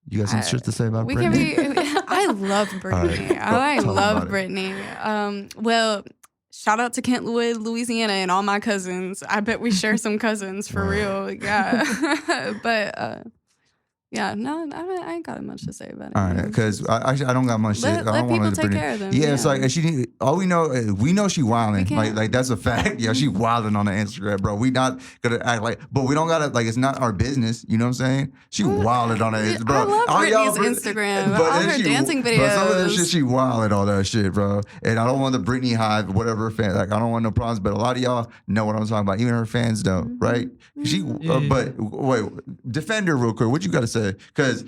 You got some shit to say about we Britney? can be. I love Britney. right, I tell love about it. Britney. Well, shout out to Kentwood, Louisiana, and all my cousins. I bet we share some cousins for real. Yeah, but yeah, no, I ain't got much to say about it. All right, because I don't got much shit. I Let don't people want to take care of them. Yeah, it's like she. All we know she wilding. can't- Like that's a fact. Yeah, she wilding on the Instagram, bro. We not gonna act like, but we don't gotta like. It's not our business. You know what I'm saying? She wilding on the Instagram, bro. I love All y'all Britney's Instagram. but All then her dancing videos. Bro, some of that shit she wilding all that shit, bro. And I don't want the Britney hive, whatever fan. Like I don't want no problems. But a lot of y'all know what I'm talking about. Even her fans don't, Mm-hmm. right? She. But wait, defend her real quick. What you got to say? Because.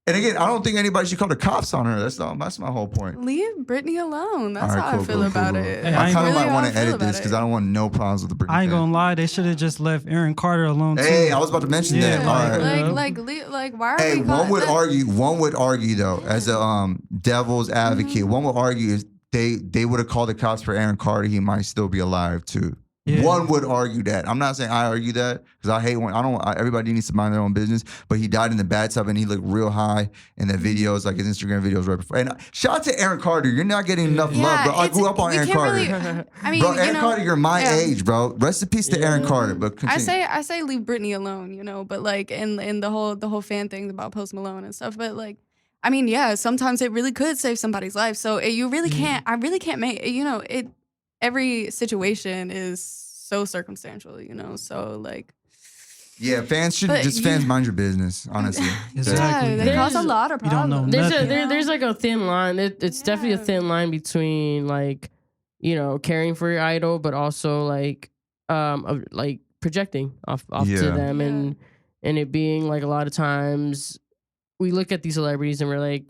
And again, I don't think anybody should call the cops on her. That's my whole point. Leave Britney alone. That's All right, how cool, I feel cool, about cool, it. Hey, I kind of Really might how want I to feel edit about this because it. I don't want no problems with the Britney. I ain't fan. gonna lie, they should have just left Aaron Carter alone too. Hey, I was about to mention Yeah, that. All right. Like, why are Hey, we one would calling- argue though, as a devil's advocate, one would argue is they would have called the cops for Aaron Carter, he might still be alive too. Yeah. One would argue that. I'm not saying I argue that because I hate when everybody needs to mind their own business. But he died in the bathtub and he looked real high in the videos, like his Instagram videos right before. And shout out to Aaron Carter. You're not getting enough love, bro. I grew up on we Aaron can't Carter. really- I mean, Bro, you Aaron know, Carter, you're my yeah. age, bro. Rest in peace to Aaron Carter. But continue. I say leave Britney alone, you know, but like in the whole fan thing about Post Malone and stuff. But like, I mean, yeah, sometimes it really could save somebody's life. So you really can't. I really can't make, you know, it. Every situation is so circumstantial, you know. So like, Yeah, fans should But just fans mind your business, honestly. Exactly. yeah, they cause a There's- lot of you don't problems. know There's nothing. there's like a thin line. It's definitely a thin line between like, you know, caring for your idol, but also like like projecting off to Yeah. them and it being like a lot of times we look at these celebrities and we're like,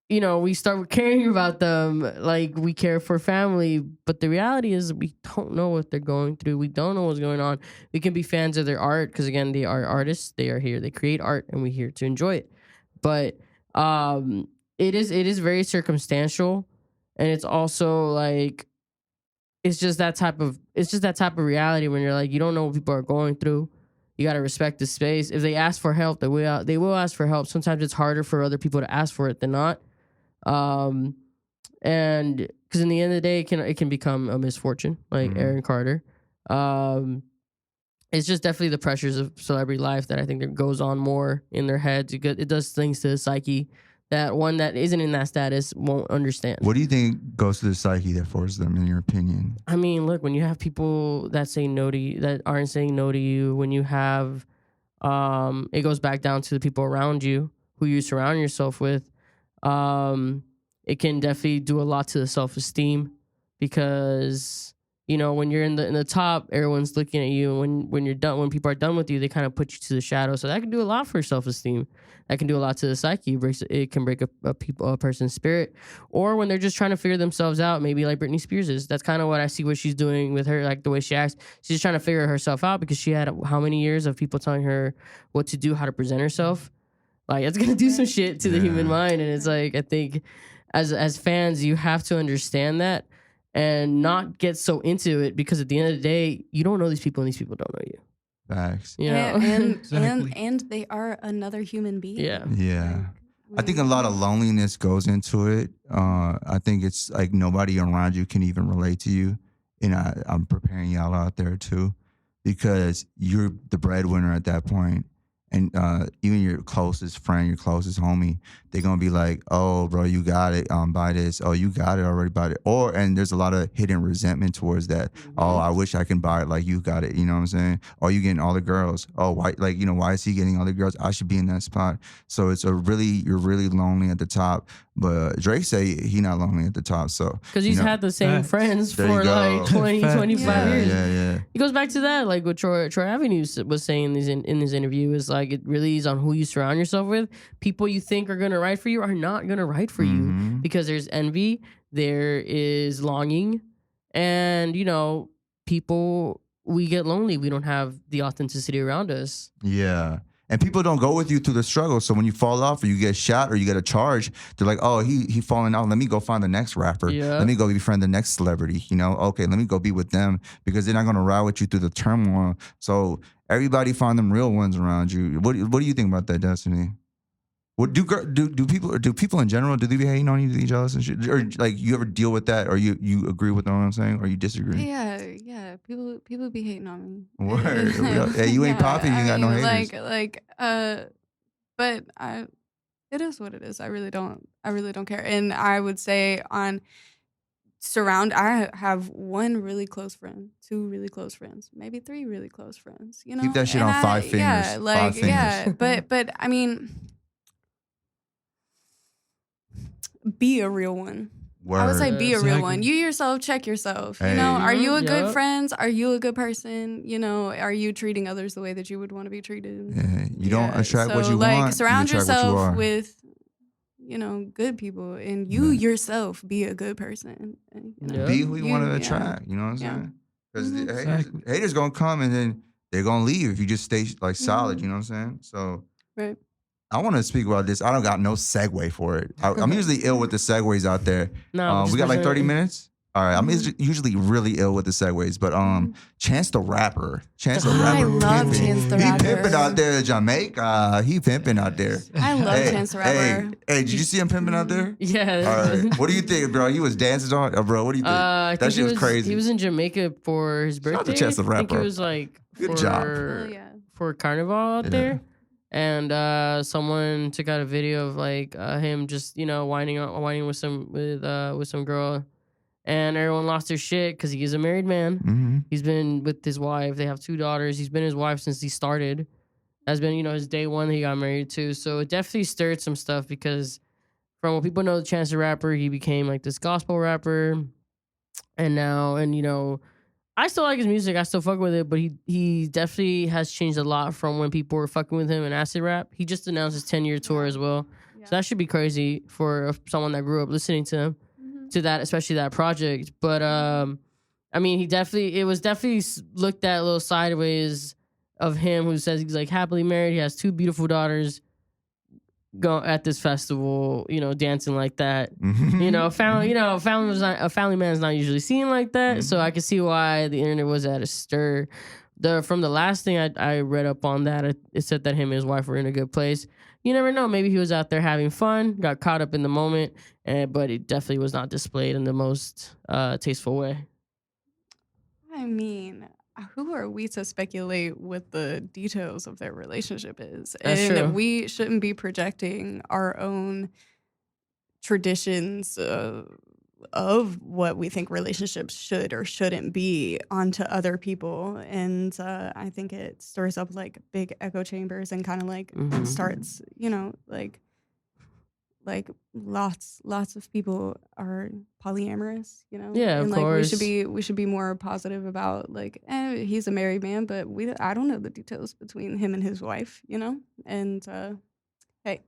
you know, we start caring about them like we care for family, but the reality is we don't know what they're going through. We don't know what's going on. We can be fans of their art because again, they are artists. They are here. They create art, and we're here to enjoy it. But it is very circumstantial, and it's also like it's just that type of reality when you're like you don't know what people are going through. You gotta respect the space. If they ask for help, they will ask for help. Sometimes it's harder for other people to ask for it than not. And because in the end of the day, it can become a misfortune, like Aaron Carter. It's just definitely the pressures of celebrity life that I think that goes on more in their heads. It does things to the psyche that one that isn't in that status won't understand. What do you think goes to the psyche that forces them, in your opinion? I mean, look, when you have people that say no to you, that aren't saying no to you, when you have, it goes back down to the people around you who you surround yourself with. It can definitely do a lot to the self-esteem because, you know, when you're in the top, everyone's looking at you. And when you're done, when people are done with you, they kind of put you to the shadow. So that can do a lot for self-esteem. That can do a lot to the psyche. It can break a person's spirit. Or when they're just trying to figure themselves out, maybe like Britney Spears is. That's kind of what I see what she's doing with her, like the way she acts. She's trying to figure herself out because she had how many years of people telling her what to do, how to present herself. Like it's gonna do some shit to the human mind. And it's like I think as fans, you have to understand that and not get so into it because at the end of the day, you don't know these people and these people don't know you. Facts. You know? and Exactly. and they are another human being. Yeah. Yeah. I think a lot of loneliness goes into it. I think it's like nobody around you can even relate to you. And I'm preparing y'all out there too, because you're the breadwinner at that point. and even your closest friend, your closest homie, they're gonna be like, "Oh, bro, you got it. Buy this. Oh, you got it already. Buy it." And there's a lot of hidden resentment towards that. Oh, I wish I can buy it like you got it. You know what I'm saying? Oh, you getting all the girls. Oh, why? Like, why is he getting all the girls? I should be in that spot. So it's you're really lonely at the top. But Drake say he not lonely at the top. So because he's had the same friends for like 20, 25 years. Yeah. It goes back to that, like what Troy Avenue was saying in his interview, is like it really is on who you surround yourself with. People you think are gonna write for you are not gonna write for you, because there's envy, there is longing, and people, we get lonely. We don't have the authenticity around us. Yeah. And people don't go with you through the struggle. So when you fall off or you get shot or you get a charge, they're like, oh, he falling out. Let me go find the next rapper. Yeah. Let me go befriend the next celebrity. Okay, let me go be with them, because they're not going to ride with you through the turmoil. So everybody find them real ones around you. What do you think about that, Destiny? What do people in general, do they be hating on you, each other and shit? Or like you ever deal with that, or you agree with what I'm saying, or you disagree? Yeah. People be hating on me. Word. Hey, you ain't popping, you got no haters. But it is what it is. I really don't care. And I would say I have one really close friend, two really close friends, maybe three really close friends. Keep that shit on 5 fingers. Yeah, 5 fingers. yeah. But I mean, be a real one. Word. I would say be a real one. You yourself, check yourself. Hey. Are you a good friend? Are you a good person? Are you treating others the way that you would want to be treated? Yeah. You don't attract what you want. Surround you yourself with, good people, and you yourself be a good person. Be who you want to attract. You know what I'm saying? Because haters gonna come and then they're gonna leave if you just stay like solid. You know what I'm saying? So. Right. I want to speak about this. I don't got no segue for it. I'm usually ill with the segues out there. No, we got like 30 minutes. All right, I'm usually really ill with the segues, but Chance the Rapper. I love Chance the Rapper. He pimping out there in Jamaica. He pimping out there. I love Chance the Rapper. Hey, did you see him pimping out there? Yeah. All right. What do you think, bro? He was dancing on, bro. What do you think? That shit was crazy. He was in Jamaica for his birthday. Shout out to Chance the Rapper. I think it was like Good job. for Carnival out there. And someone took out a video of like him just whining with some girl, and everyone lost their shit because he is a married man. Mm-hmm. He's been with his wife. They have 2 daughters. He's been his wife since he started. Has been his day one that he got married to. So it definitely stirred some stuff, because from what people know, Chance the Rapper, he became like this gospel rapper, and I still like his music. I still fuck with it, but he definitely has changed a lot from when people were fucking with him in acid rap. He just announced his 10-year tour as well. Yeah. So that should be crazy for someone that grew up listening to him, to that, especially that project. But I mean, it was definitely looked at a little sideways of him, who says he's like happily married. He has 2 beautiful daughters. Go at this festival, dancing like that. A family man is not usually seen like that. So I can see why the internet was at a stir. From the last thing I read up on that, it said that him and his wife were in a good place. You never know. Maybe he was out there having fun, got caught up in the moment, but it definitely was not displayed in the most tasteful way. I mean, who are we to speculate what the details of their relationship is? That's true. We shouldn't be projecting our own traditions of what we think relationships should or shouldn't be onto other people. And I think it stirs up like big echo chambers and kind of like starts, like lots of people are polyamorous, Yeah, and of course. we should be more positive about like he's a married man, but I don't know the details between him and his wife, and hey.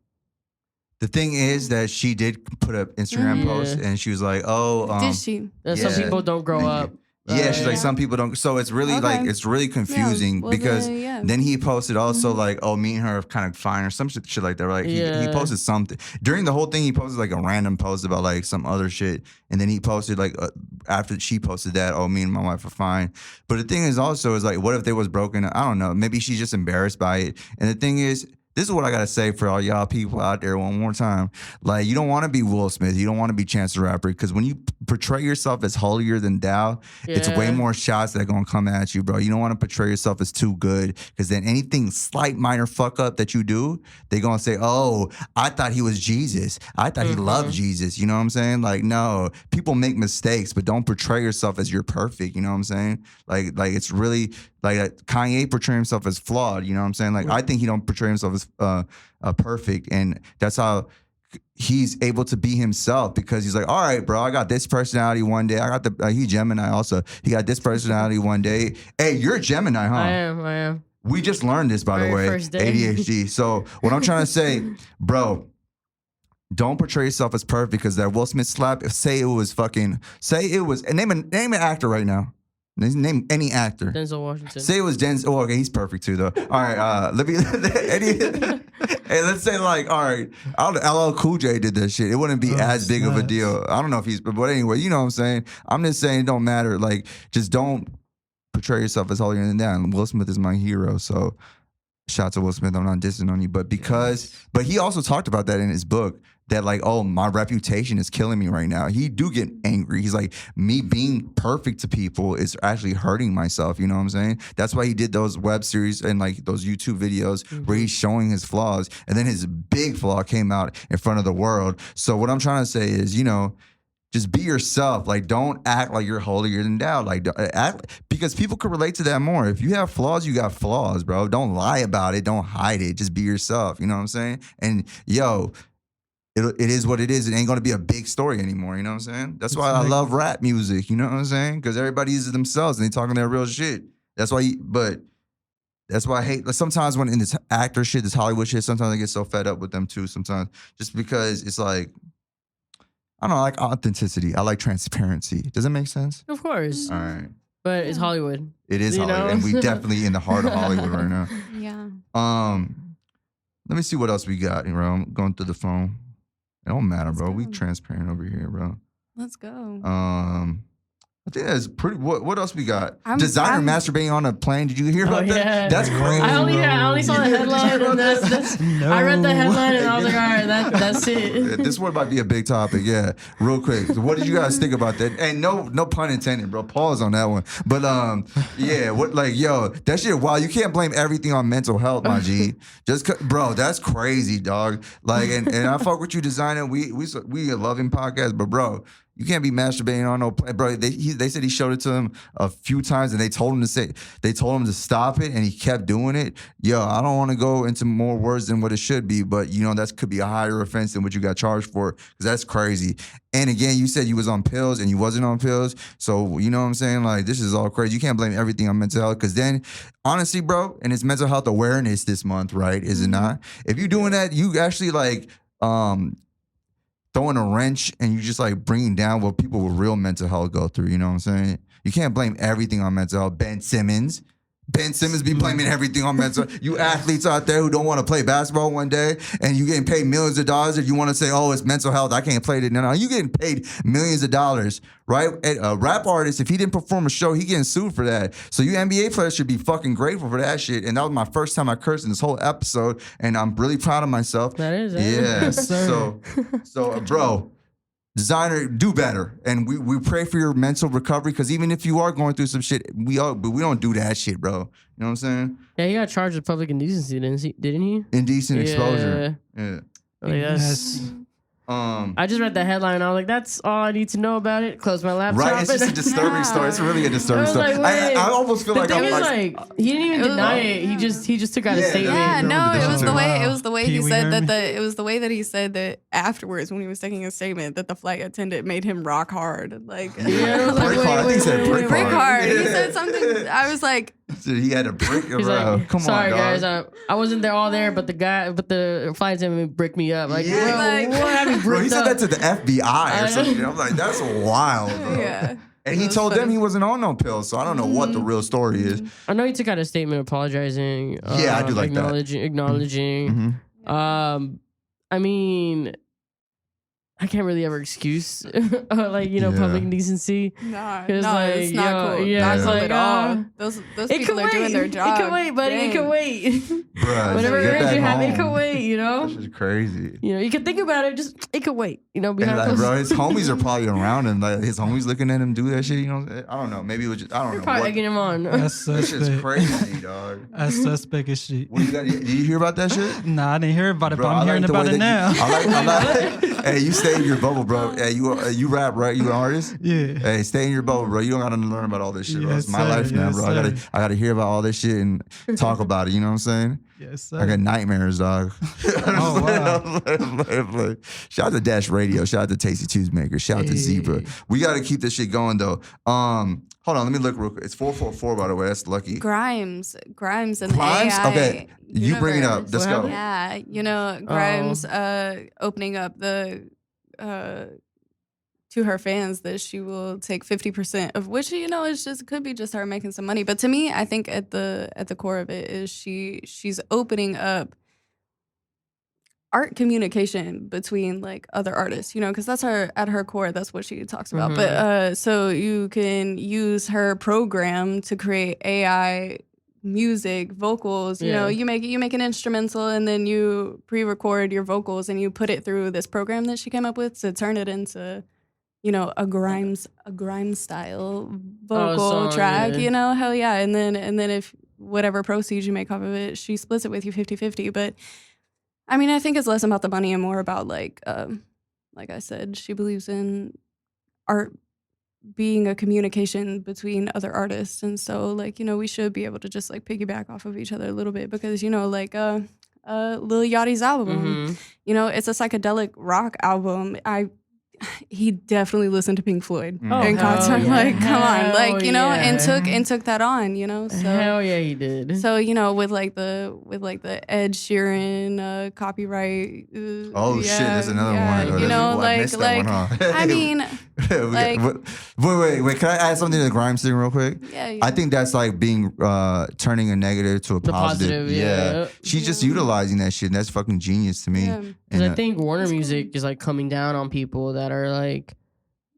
The thing is that she did put up Instagram post, and she was like, "Oh, did she?" Some people don't grow up. Yeah, she's like, some people don't. So it's really it's really confusing because then he posted also like, oh, me and her are kind of fine or some shit like that. Like he posted something during the whole thing. He posted like a random post about like some other shit, and then he posted like after she posted that, oh, me and my wife are fine. But the thing is also is like, what if they was broken? I don't know. Maybe she's just embarrassed by it. And the thing is, this is what I gotta say for all y'all people out there one more time. Like, you don't want to be Will Smith. You don't want to be Chance the Rapper, because when you portray yourself as holier than thou, it's way more shots that are gonna come at you, bro. You don't want to portray yourself as too good, because then anything slight minor fuck up that you do, they're gonna say, oh, I thought he was Jesus. I thought he loved Jesus. You know what I'm saying? Like, no, people make mistakes, but don't portray yourself as you're perfect. You know what I'm saying? Like it's really like Kanye portraying himself as flawed. You know what I'm saying? Like, I think he don't portray himself as perfect, and that's how he's able to be himself, because he's like, all right, bro, I got this personality one day. I got he's Gemini also. He got this personality one day. Hey, you're a Gemini, huh? I am. We just learned this, by the way. First day. ADHD. So what I'm trying to say, bro, don't portray yourself as perfect, because that Will Smith slap, say it was, name an actor right now. Name any actor. Denzel Washington. Say it was Denzel. Oh, okay, he's perfect too, though. All right, hey, let's say like, all right, LL Cool J did that shit. It wouldn't be as big of a deal. I don't know if he's, but anyway, you know what I'm saying. I'm just saying it don't matter. Like, just don't portray yourself as holier than that. Will Smith is my hero, so shout out to Will Smith. I'm not dissing on you, but but he also talked about that in his book. That like, oh, my reputation is killing me right now. He do get angry. He's like, me being perfect to people is actually hurting myself. You know what I'm saying? That's why he did those web series and like those YouTube videos where he's showing his flaws. And then his big flaw came out in front of the world. So what I'm trying to say is, you know, just be yourself. Like, don't act like you're holier than thou. Like, act, because people could relate to that more. If you have flaws, you got flaws, bro. Don't lie about it. Don't hide it. Just be yourself. You know what I'm saying? And yo, it is what it is. It ain't gonna be a big story anymore. You know what I'm saying? That's why I love rap music. You know what I'm saying? Because everybody is themselves and they talking their real shit. That's why. That's why I hate. Like, sometimes when in this actor shit, this Hollywood shit, sometimes I get so fed up with them too. Sometimes just because it's like, I don't know, I like authenticity. I like transparency. Does that make sense? Of course. All right. But it's Hollywood. It is Hollywood, and we definitely in the heart of Hollywood right now. Yeah. Let me see what else we got. I'm going through the phone. It don't matter, bro. We go. transparent over here, bro. Let's go. I think that's pretty. What else we got? Designer masturbating on a plane. Did you hear about that? That's crazy. I only saw the headline. And that's No. I read the headline and I was like, all right, that's it. This one might be a big topic. Yeah, real quick. So what did you guys think about that? And no pun intended, bro. Pause on that one. But yeah, that shit. Wow, you can't blame everything on mental health, my G. Bro, that's crazy, dog. Like, and I fuck with you, Designer. We a loving podcast, but bro, you can't be masturbating on no plane, bro. They said he showed it to him a few times, and they told him to stop it, and he kept doing it. Yo, I don't want to go into more words than what it should be, but you know that could be a higher offense than what you got charged for, because that's crazy. And again, you said you was on pills and you wasn't on pills, so you know what I'm saying? Like, this is all crazy. You can't blame everything on mental health, because then, honestly, bro, and it's Mental Health Awareness this month, right? Is it not? If you're doing that, you actually like throwing a wrench, and you just like bringing down what people with real mental health go through. You know what I'm saying? You can't blame everything on mental health. Ben Simmons be blaming everything on mental health. You athletes out there who don't want to play basketball one day, and you getting paid millions of dollars, if you want to say, oh, it's mental health, I can't play it. No, you getting paid millions of dollars, right? A rap artist, if he didn't perform a show, he getting sued for that. So you NBA players should be fucking grateful for that shit. And that was my first time I cursed in this whole episode, and I'm really proud of myself. That is. Yeah. So, bro, Designer, do better, and we pray for your mental recovery, because even if you are going through some shit, but we don't do that shit, bro. You know what I'm saying? Yeah, he got charged with public indecency, didn't he? Indecent exposure. Yeah. Oh, yes. I just read the headline and I was like, that's all I need to know about it. Close my laptop. Right, it's just a disturbing story. It's really a disturbing story. Like, I almost feel like I'm like he didn't even deny it. He just took out a statement. Yeah, no, it was the way he Pee-wee said Herman. that it was the way that he said that afterwards when he was taking a statement that the flight attendant made him rock hard. Like, Yeah, Brick hard. I think he said brick brick hard. He Yeah. said something. I was like, he had a brick. He's Bro, like, come sorry on, dog. guys, I wasn't there all there, but the flight attendant bricked me up. Like, Yeah. bro, Like- what have you Bro, he bricked said up? that to the FBI or something. I'm like, that's wild, bro. yeah. And he It was told them funny. he wasn't on no pills, so I don't know what the real story is. I know he took out a statement apologizing. Yeah, I do like that. Acknowledging. Mhm. I mean, I can't really ever excuse like public decency. No, it's it's not cool. Yeah, not it's cool like, at all. Those people are doing their job. It can wait, buddy. Dang. It can wait. Bruh, Whatever get urge back you have, it home. can wait. That's just crazy. You can think about it. Just it can wait. And behind like, closed- bro, his homies are probably around him. Like his homies looking at him do that shit. I don't know. Maybe it was just, I don't You're know. probably egging him on. That's That shit's suspect. crazy, dog. That's suspect as shit. What you got? Did you hear about that shit? Nah, I didn't hear about it, Bro, but I'm I hearing like the about way it that now. I like, hey, you stay in your bubble, bro. Hey, you rap, right? You an artist? Yeah. Hey, stay in your bubble, bro. You don't gotta learn about all this shit, bro. Yes, It's my sir. life now, Yes, bro. sir. I gotta hear about all this shit and talk about it. You know what I'm saying? Yes, sir. I got nightmares, dog. Oh, wow. Shout out to Dash Radio. Shout out to Tasty Tuesmakers. Shout out to Hey. Zebra. We got to keep this shit going though. Hold on, let me look real quick. It's 444 by the way. That's lucky. Grimes and Grimes? the AI. Okay, you bring it up. universe. Let's What go. happened? Yeah, Grimes opening up the to her fans that she will take 50% of which is just could be just her making some money. But to me, I think at the core of it is she's opening up art communication between like other artists, because that's at her core, that's what she talks about. But so you can use her program to create AI music, vocals, you make an instrumental and then you pre-record your vocals and you put it through this program that she came up with to turn it into a Grimes style vocal song, track, yeah. Hell yeah. And then if whatever proceeds you make off of it, she splits it with you 50-50. But I mean, I think it's less about the money and more about like I said, she believes in art being a communication between other artists. And so like, we should be able to just like piggyback off of each other a little bit because, like Lil Yachty's album, it's a psychedelic rock album. He definitely listened to Pink Floyd in concert. yeah. Like, come on, Hell like yeah. and took that on, So Hell yeah, he did. so with the Ed Sheeran copyright. Oh shit, there's another one. I missed that one, huh? I mean, like- wait. Can I add something to the Grimes thing real quick? yeah. I think that's like being turning a negative to a The positive. positive, yeah. She's just utilizing that shit. And that's fucking genius to me. Yeah. Because And, I think Warner Music is like coming down on people that are like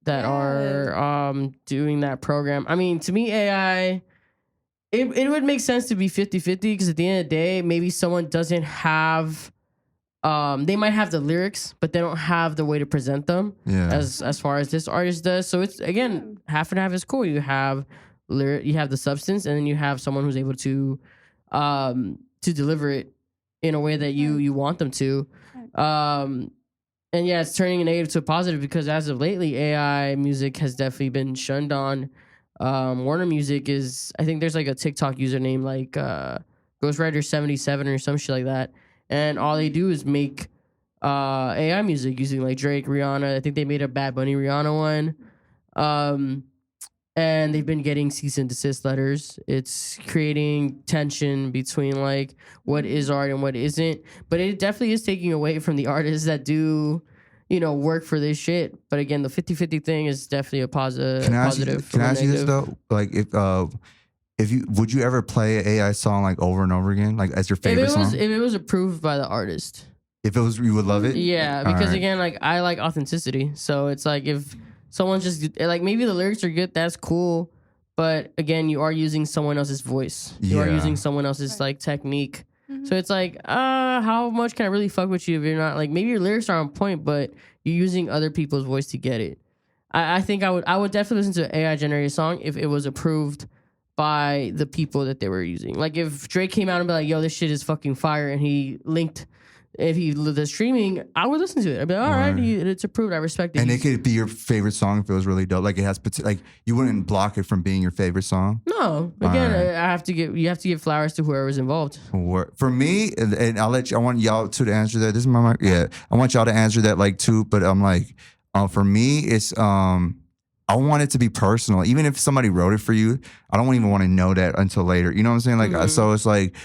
are doing that program. I mean, to me, AI, it would make sense to be 50-50 because at the end of the day, maybe someone doesn't have they might have the lyrics, but they don't have the way to present them as far as this artist does. So it's again, half and half is cool. You have you have the substance, and then you have someone who's able to deliver it in a way that you want them to. And yeah, it's turning a negative to a positive because as of lately, AI music has definitely been shunned on. Warner Music is, I think there's like a TikTok username like Ghostwriter77 or some shit like that. And all they do is make AI music using like Drake, Rihanna. I think they made a Bad Bunny Rihanna one. And they've been getting cease and desist letters. It's creating tension between like what is art and what isn't. But it definitely is taking away from the artists that do, work for this shit. But again, the 50-50 thing is definitely a positive. Can I ask you this though? Like if you would you ever play an AI song like over and over again, like as your favorite song? If it was approved by the artist. If it was, you would love it? Yeah, All because right. again, like I like authenticity. So it's like if someone's just like maybe the lyrics are good, that's cool. But again, you are using someone else's voice. You are Yeah. using someone else's like technique. So it's like, how much can I really fuck with you if you're not like maybe your lyrics are on point, but you're using other people's voice to get it. I think I would definitely listen to an AI generated song if it was approved by the people that they were using. Like if Drake came out and be like, yo, this shit is fucking fire, and he linked, if he the streaming, I would listen to it. I'd be like, all right, it's approved. I respect it. And it could be your favorite song if it was really dope. Like it has, like you wouldn't block it from being your favorite song. No, again, Alright. you have to give flowers to whoever's involved. For me, and I want y'all two to answer that. This is my mic. Yeah, I want y'all to answer that like too. But I'm like, for me, it's I want it to be personal. Even if somebody wrote it for you, I don't even want to know that until later. You know what I'm saying? Like, so it's like,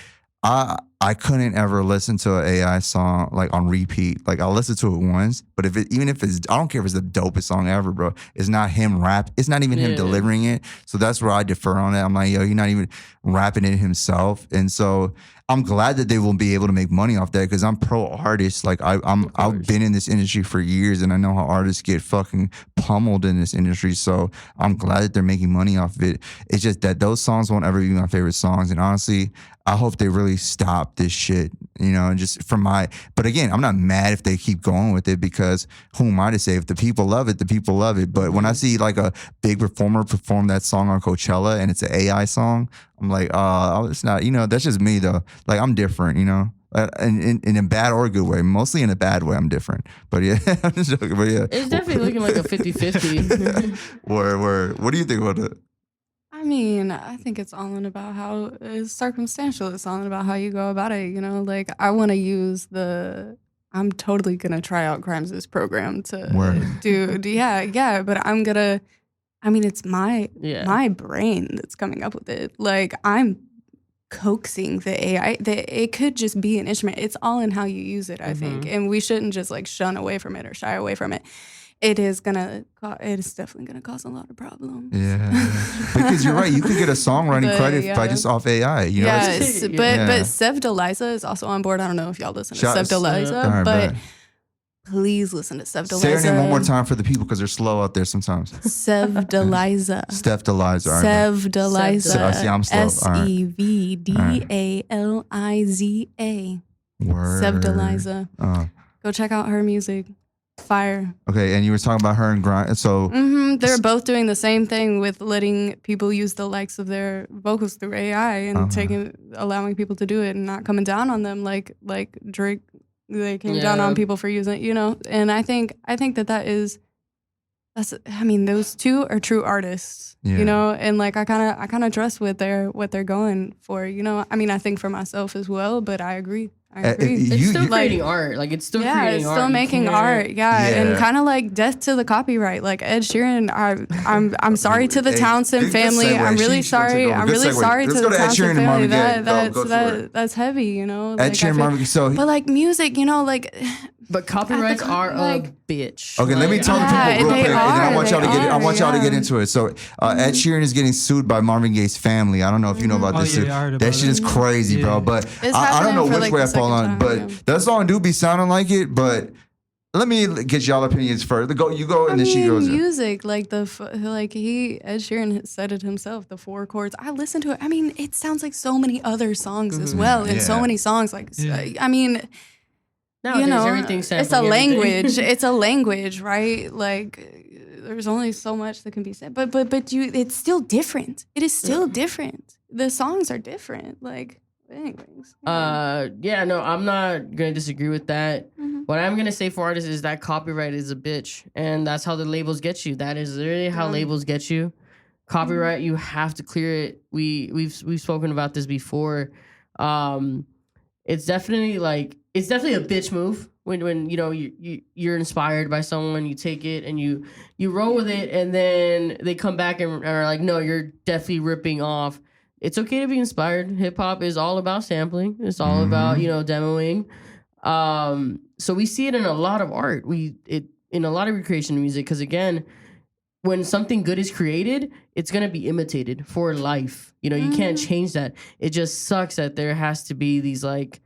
I couldn't ever listen to an AI song like on repeat. Like I'll listen to it once, but even if it's, I don't care if it's the dopest song ever, bro. It's not him rap. It's not even him delivering it. So that's where I defer on it. I'm like, yo, he's not even rapping it himself. And so I'm glad that they will be able to make money off that because I'm pro artist. Like I've been in this industry for years and I know how artists get fucking pummeled in this industry. So I'm glad that they're making money off of it. It's just that those songs won't ever be my favorite songs. And honestly, I hope they really stop this shit, you know, and just from but again, I'm not mad if they keep going with it because who am I to say? If the people love it, the people love it. But when I see like a big performer perform that song on Coachella and it's an AI song, I'm like, it's not, you know, that's just me though. Like I'm different, you know, in a bad or a good way. Mostly in a bad way, I'm different. But yeah, I'm just joking. But yeah. It's definitely looking like a 50-50. Word. What do you think about it? I mean, I think it's all in about how it's circumstantial. It's all in about how you go about it. You know, like I want to use I'm totally gonna try out Grimes' program to do. Yeah. But it's my brain that's coming up with it. Like I'm coaxing the AI. It could just be an instrument. It's all in how you use it, I think, and we shouldn't just like shun away from it or shy away from it. It is definitely gonna cause a lot of problems. Yeah, because you're right. You could get a songwriting credit by just off AI. You know, but Sev Deliza is also on board. I don't know if y'all listen to Sev Deliza, but please listen to Sev Deliza. Say her name one more time for the people because they're slow out there sometimes. Sev Deliza. Steph Deliza. Sev Deliza. I'm slow. SEVDALIZA. Word. Sev Deliza. Go check out her music. Fire. Okay, and you were talking about her and Grind. So they're both doing the same thing with letting people use the likes of their vocals through AI and allowing people to do it and not coming down on them like Drake. They came down on people for using it, you know. And I think those two are true artists, you know. And like I kind of trust what they're going for, you know. I mean, I think for myself as well, but I agree. It's still creating art. Like it's still creating art. Yeah, it's still making art. Yeah. And kind of like death to the copyright. Like Ed Sheeran, I'm sorry to the Townsend family. I'm really sorry. I'm really sorry to the Townsend family. That's heavy, you know. Ed Sheeran, Marvin Gaye. But like music, you know, like. But copyrights are a bitch. Okay, let me tell the people real quick, and then I want y'all to get into it. So Ed Sheeran is getting sued by Marvin Gaye's family. I don't know if you know about this. That shit is crazy, bro. But I don't know which way I fall on. But that song do be sounding like it. But let me get y'all opinions first. You go, and then she goes. Music, like Ed Sheeran said it himself. The 4 chords. I listen to it. I mean, it sounds like so many other songs as well, and so many songs. Like, I mean. Nowadays, you know, everything's it's a language. It's a language, right? Like, there's only so much that can be said. But it's still different. It is still different. The songs are different. Like, anyways. No, I'm not gonna disagree with that. What I'm gonna say for artists is that copyright is a bitch, and that's how the labels get you. That is literally how labels get you. Copyright, you have to clear it. We've spoken about this before. It's definitely a bitch move when you know you're inspired by someone, you take it and you roll with it, and then they come back and are like, no, you're definitely ripping off. It's okay to be inspired. Hip hop is all about sampling. It's all about, you know, demoing. So we see it in a lot of art. In a lot of recreation music, because again, when something good is created, it's gonna be imitated for life. You know, you can't change that. It just sucks that there has to be these like,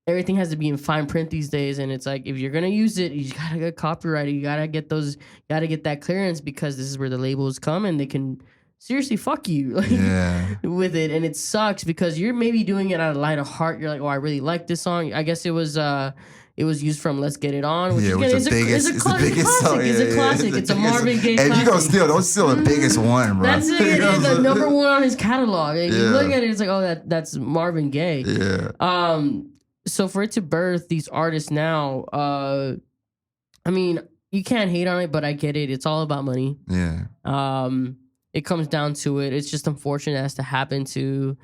everything has to be in fine print these days. And it's like, if you're gonna use it, you gotta get copyrighted. You gotta get that clearance, because this is where the labels come and they can seriously fuck you with it. And it sucks because you're maybe doing it out of light of heart. You're like, oh, I really like this song. I guess it was used from Let's Get It On, which is the biggest classic. It's a classic. It's a Marvin Gaye classic. And don't steal the biggest one, bro. That's it. It's the number one on his catalog. And you look at it, it's like, oh, that's Marvin Gaye. Yeah. So for it to birth these artists now, I mean, you can't hate on it, but I get it. It's all about money. Yeah. It comes down to it. It's just unfortunate it has to happen to,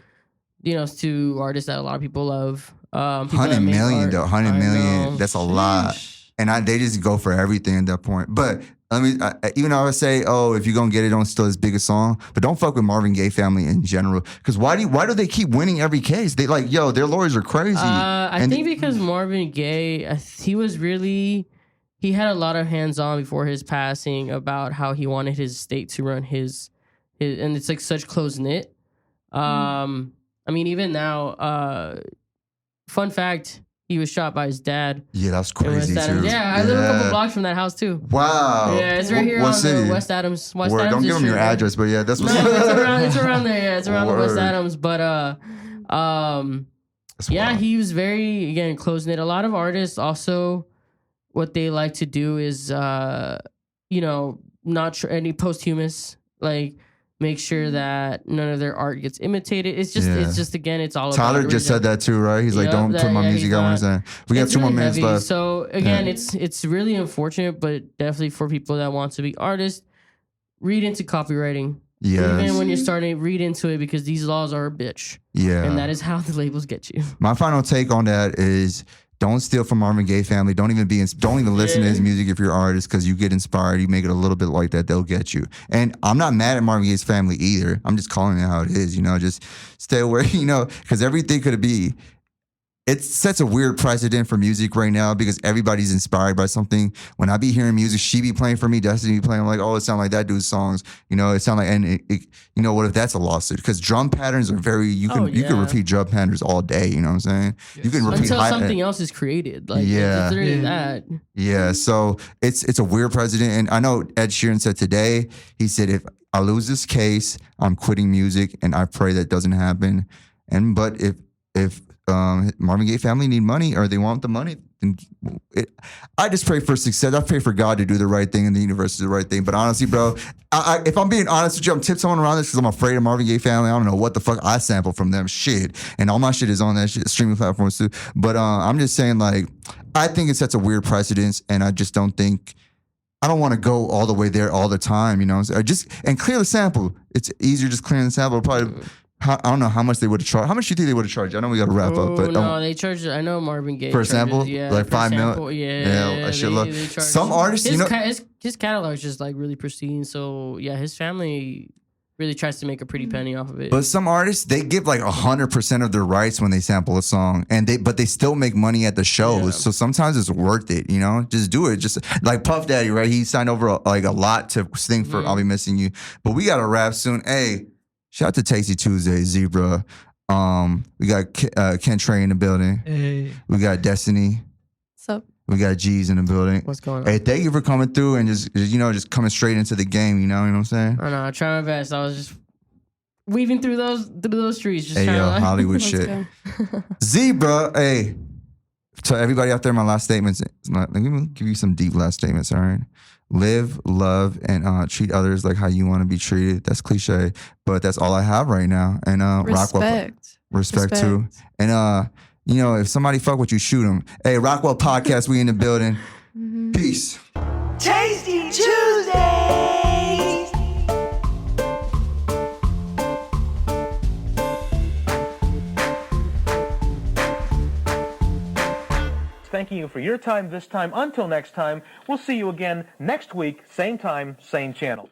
you know, to artists that a lot of people love. 100 million though. 100 million. That's a lot. and they just go for everything at that point. But I mean, even though I would say, oh, if you're gonna get it, don't steal his biggest song, but don't fuck with Marvin Gaye family in general. Because why do they keep winning every case? They like, yo, their lawyers are crazy. I think because Marvin Gaye, he had a lot of hands on before his passing about how he wanted his estate to run his and it's like such close knit. I mean, even now, fun fact. He was shot by his dad. Yeah, that's crazy too. Yeah, I live a couple blocks from that house too. Wow. Yeah, it's right here on the West Adams. Don't give them your address, but yeah, that's what's it's around there. Yeah, it's around the West Adams. But yeah, he was very again close knit. A lot of artists also, what they like to do is not any posthumous like. Make sure that none of their art gets imitated. It's just again, it's all Tyler about just said that too, right? He's like, don't put my music out when it's done. We got 2 more minutes left. So again, it's really unfortunate, but definitely for people that want to be artists, read into copywriting. Yeah. Even when you're starting, read into it because these laws are a bitch. Yeah. And that is how the labels get you. My final take on that is don't steal from Marvin Gaye family. Don't even listen to his music if you're an artist because you get inspired. You make it a little bit like that, they'll get you. And I'm not mad at Marvin Gaye's family either. I'm just calling it how it is. Just stay away. Because everything could be. It sets a weird precedent for music right now because everybody's inspired by something. When I be hearing music, she be playing for me, Destiny be playing. I'm like, oh, it sound like that dude's songs. It sound like, and what if that's a lawsuit? Because drum patterns are very, you can repeat drum patterns all day. You know what I'm saying? Yes. You can repeat until something else is created. Like, yeah, it's literally that. Yeah, so it's a weird precedent. And I know Ed Sheeran said today, he said, if I lose this case, I'm quitting music, and I pray that doesn't happen. But if Marvin Gaye family need money or they want the money, I just pray for success. I pray for God to do the right thing and the universe to do the right thing. But honestly, bro, if I'm being honest with you, I'm tiptoeing around this because I'm afraid of Marvin Gaye family. I don't know what the fuck I sample from them. Shit. And all my shit is on that shit, streaming platforms too. But I'm just saying, like, I think it sets a weird precedence, and I just don't think, I don't want to go all the way there all the time, and clear the sample. It's easier just clearing the sample. Probably. I don't know how much they would have charged. How much do you think they would have charged? I know we got to wrap up, but no, they charge. I know Marvin Gaye for a sample, like $5 million. Yeah, I should look. Some artists, his catalog is just like really pristine. So yeah, his family really tries to make a pretty penny off of it. But some artists, they give like 100% of their rights when they sample a song, but they still make money at the shows. Yeah. So sometimes it's worth it, Just do it. Just like Puff Daddy, right? He signed over a lot to sing for "I'll Be Missing You." But we got to wrap soon. Hey. Shout out to Tasty Tuesday, Zebra. We got KenTray in the building. Hey. We got Destiny. What's up? We got Geebs in the building. What's going on? Hey, thank you for coming through and just coming straight into the game. You know what I'm saying? I know. I try my best. I was just weaving through those streets. Just hey, trying yo, to Hollywood shit. Zebra, hey. To everybody out there, my last statements. Let me give you some deep last statements, all right? Live, love, and treat others like how you want to be treated. That's cliche, but that's all I have right now. And respect too. And if somebody fuck with you, shoot them. Hey, Rockwell Podcast, we in the building. Peace. Tasty Tuesdays. Thanking you for your time this time. Until next time, we'll see you again next week, same time, same channel.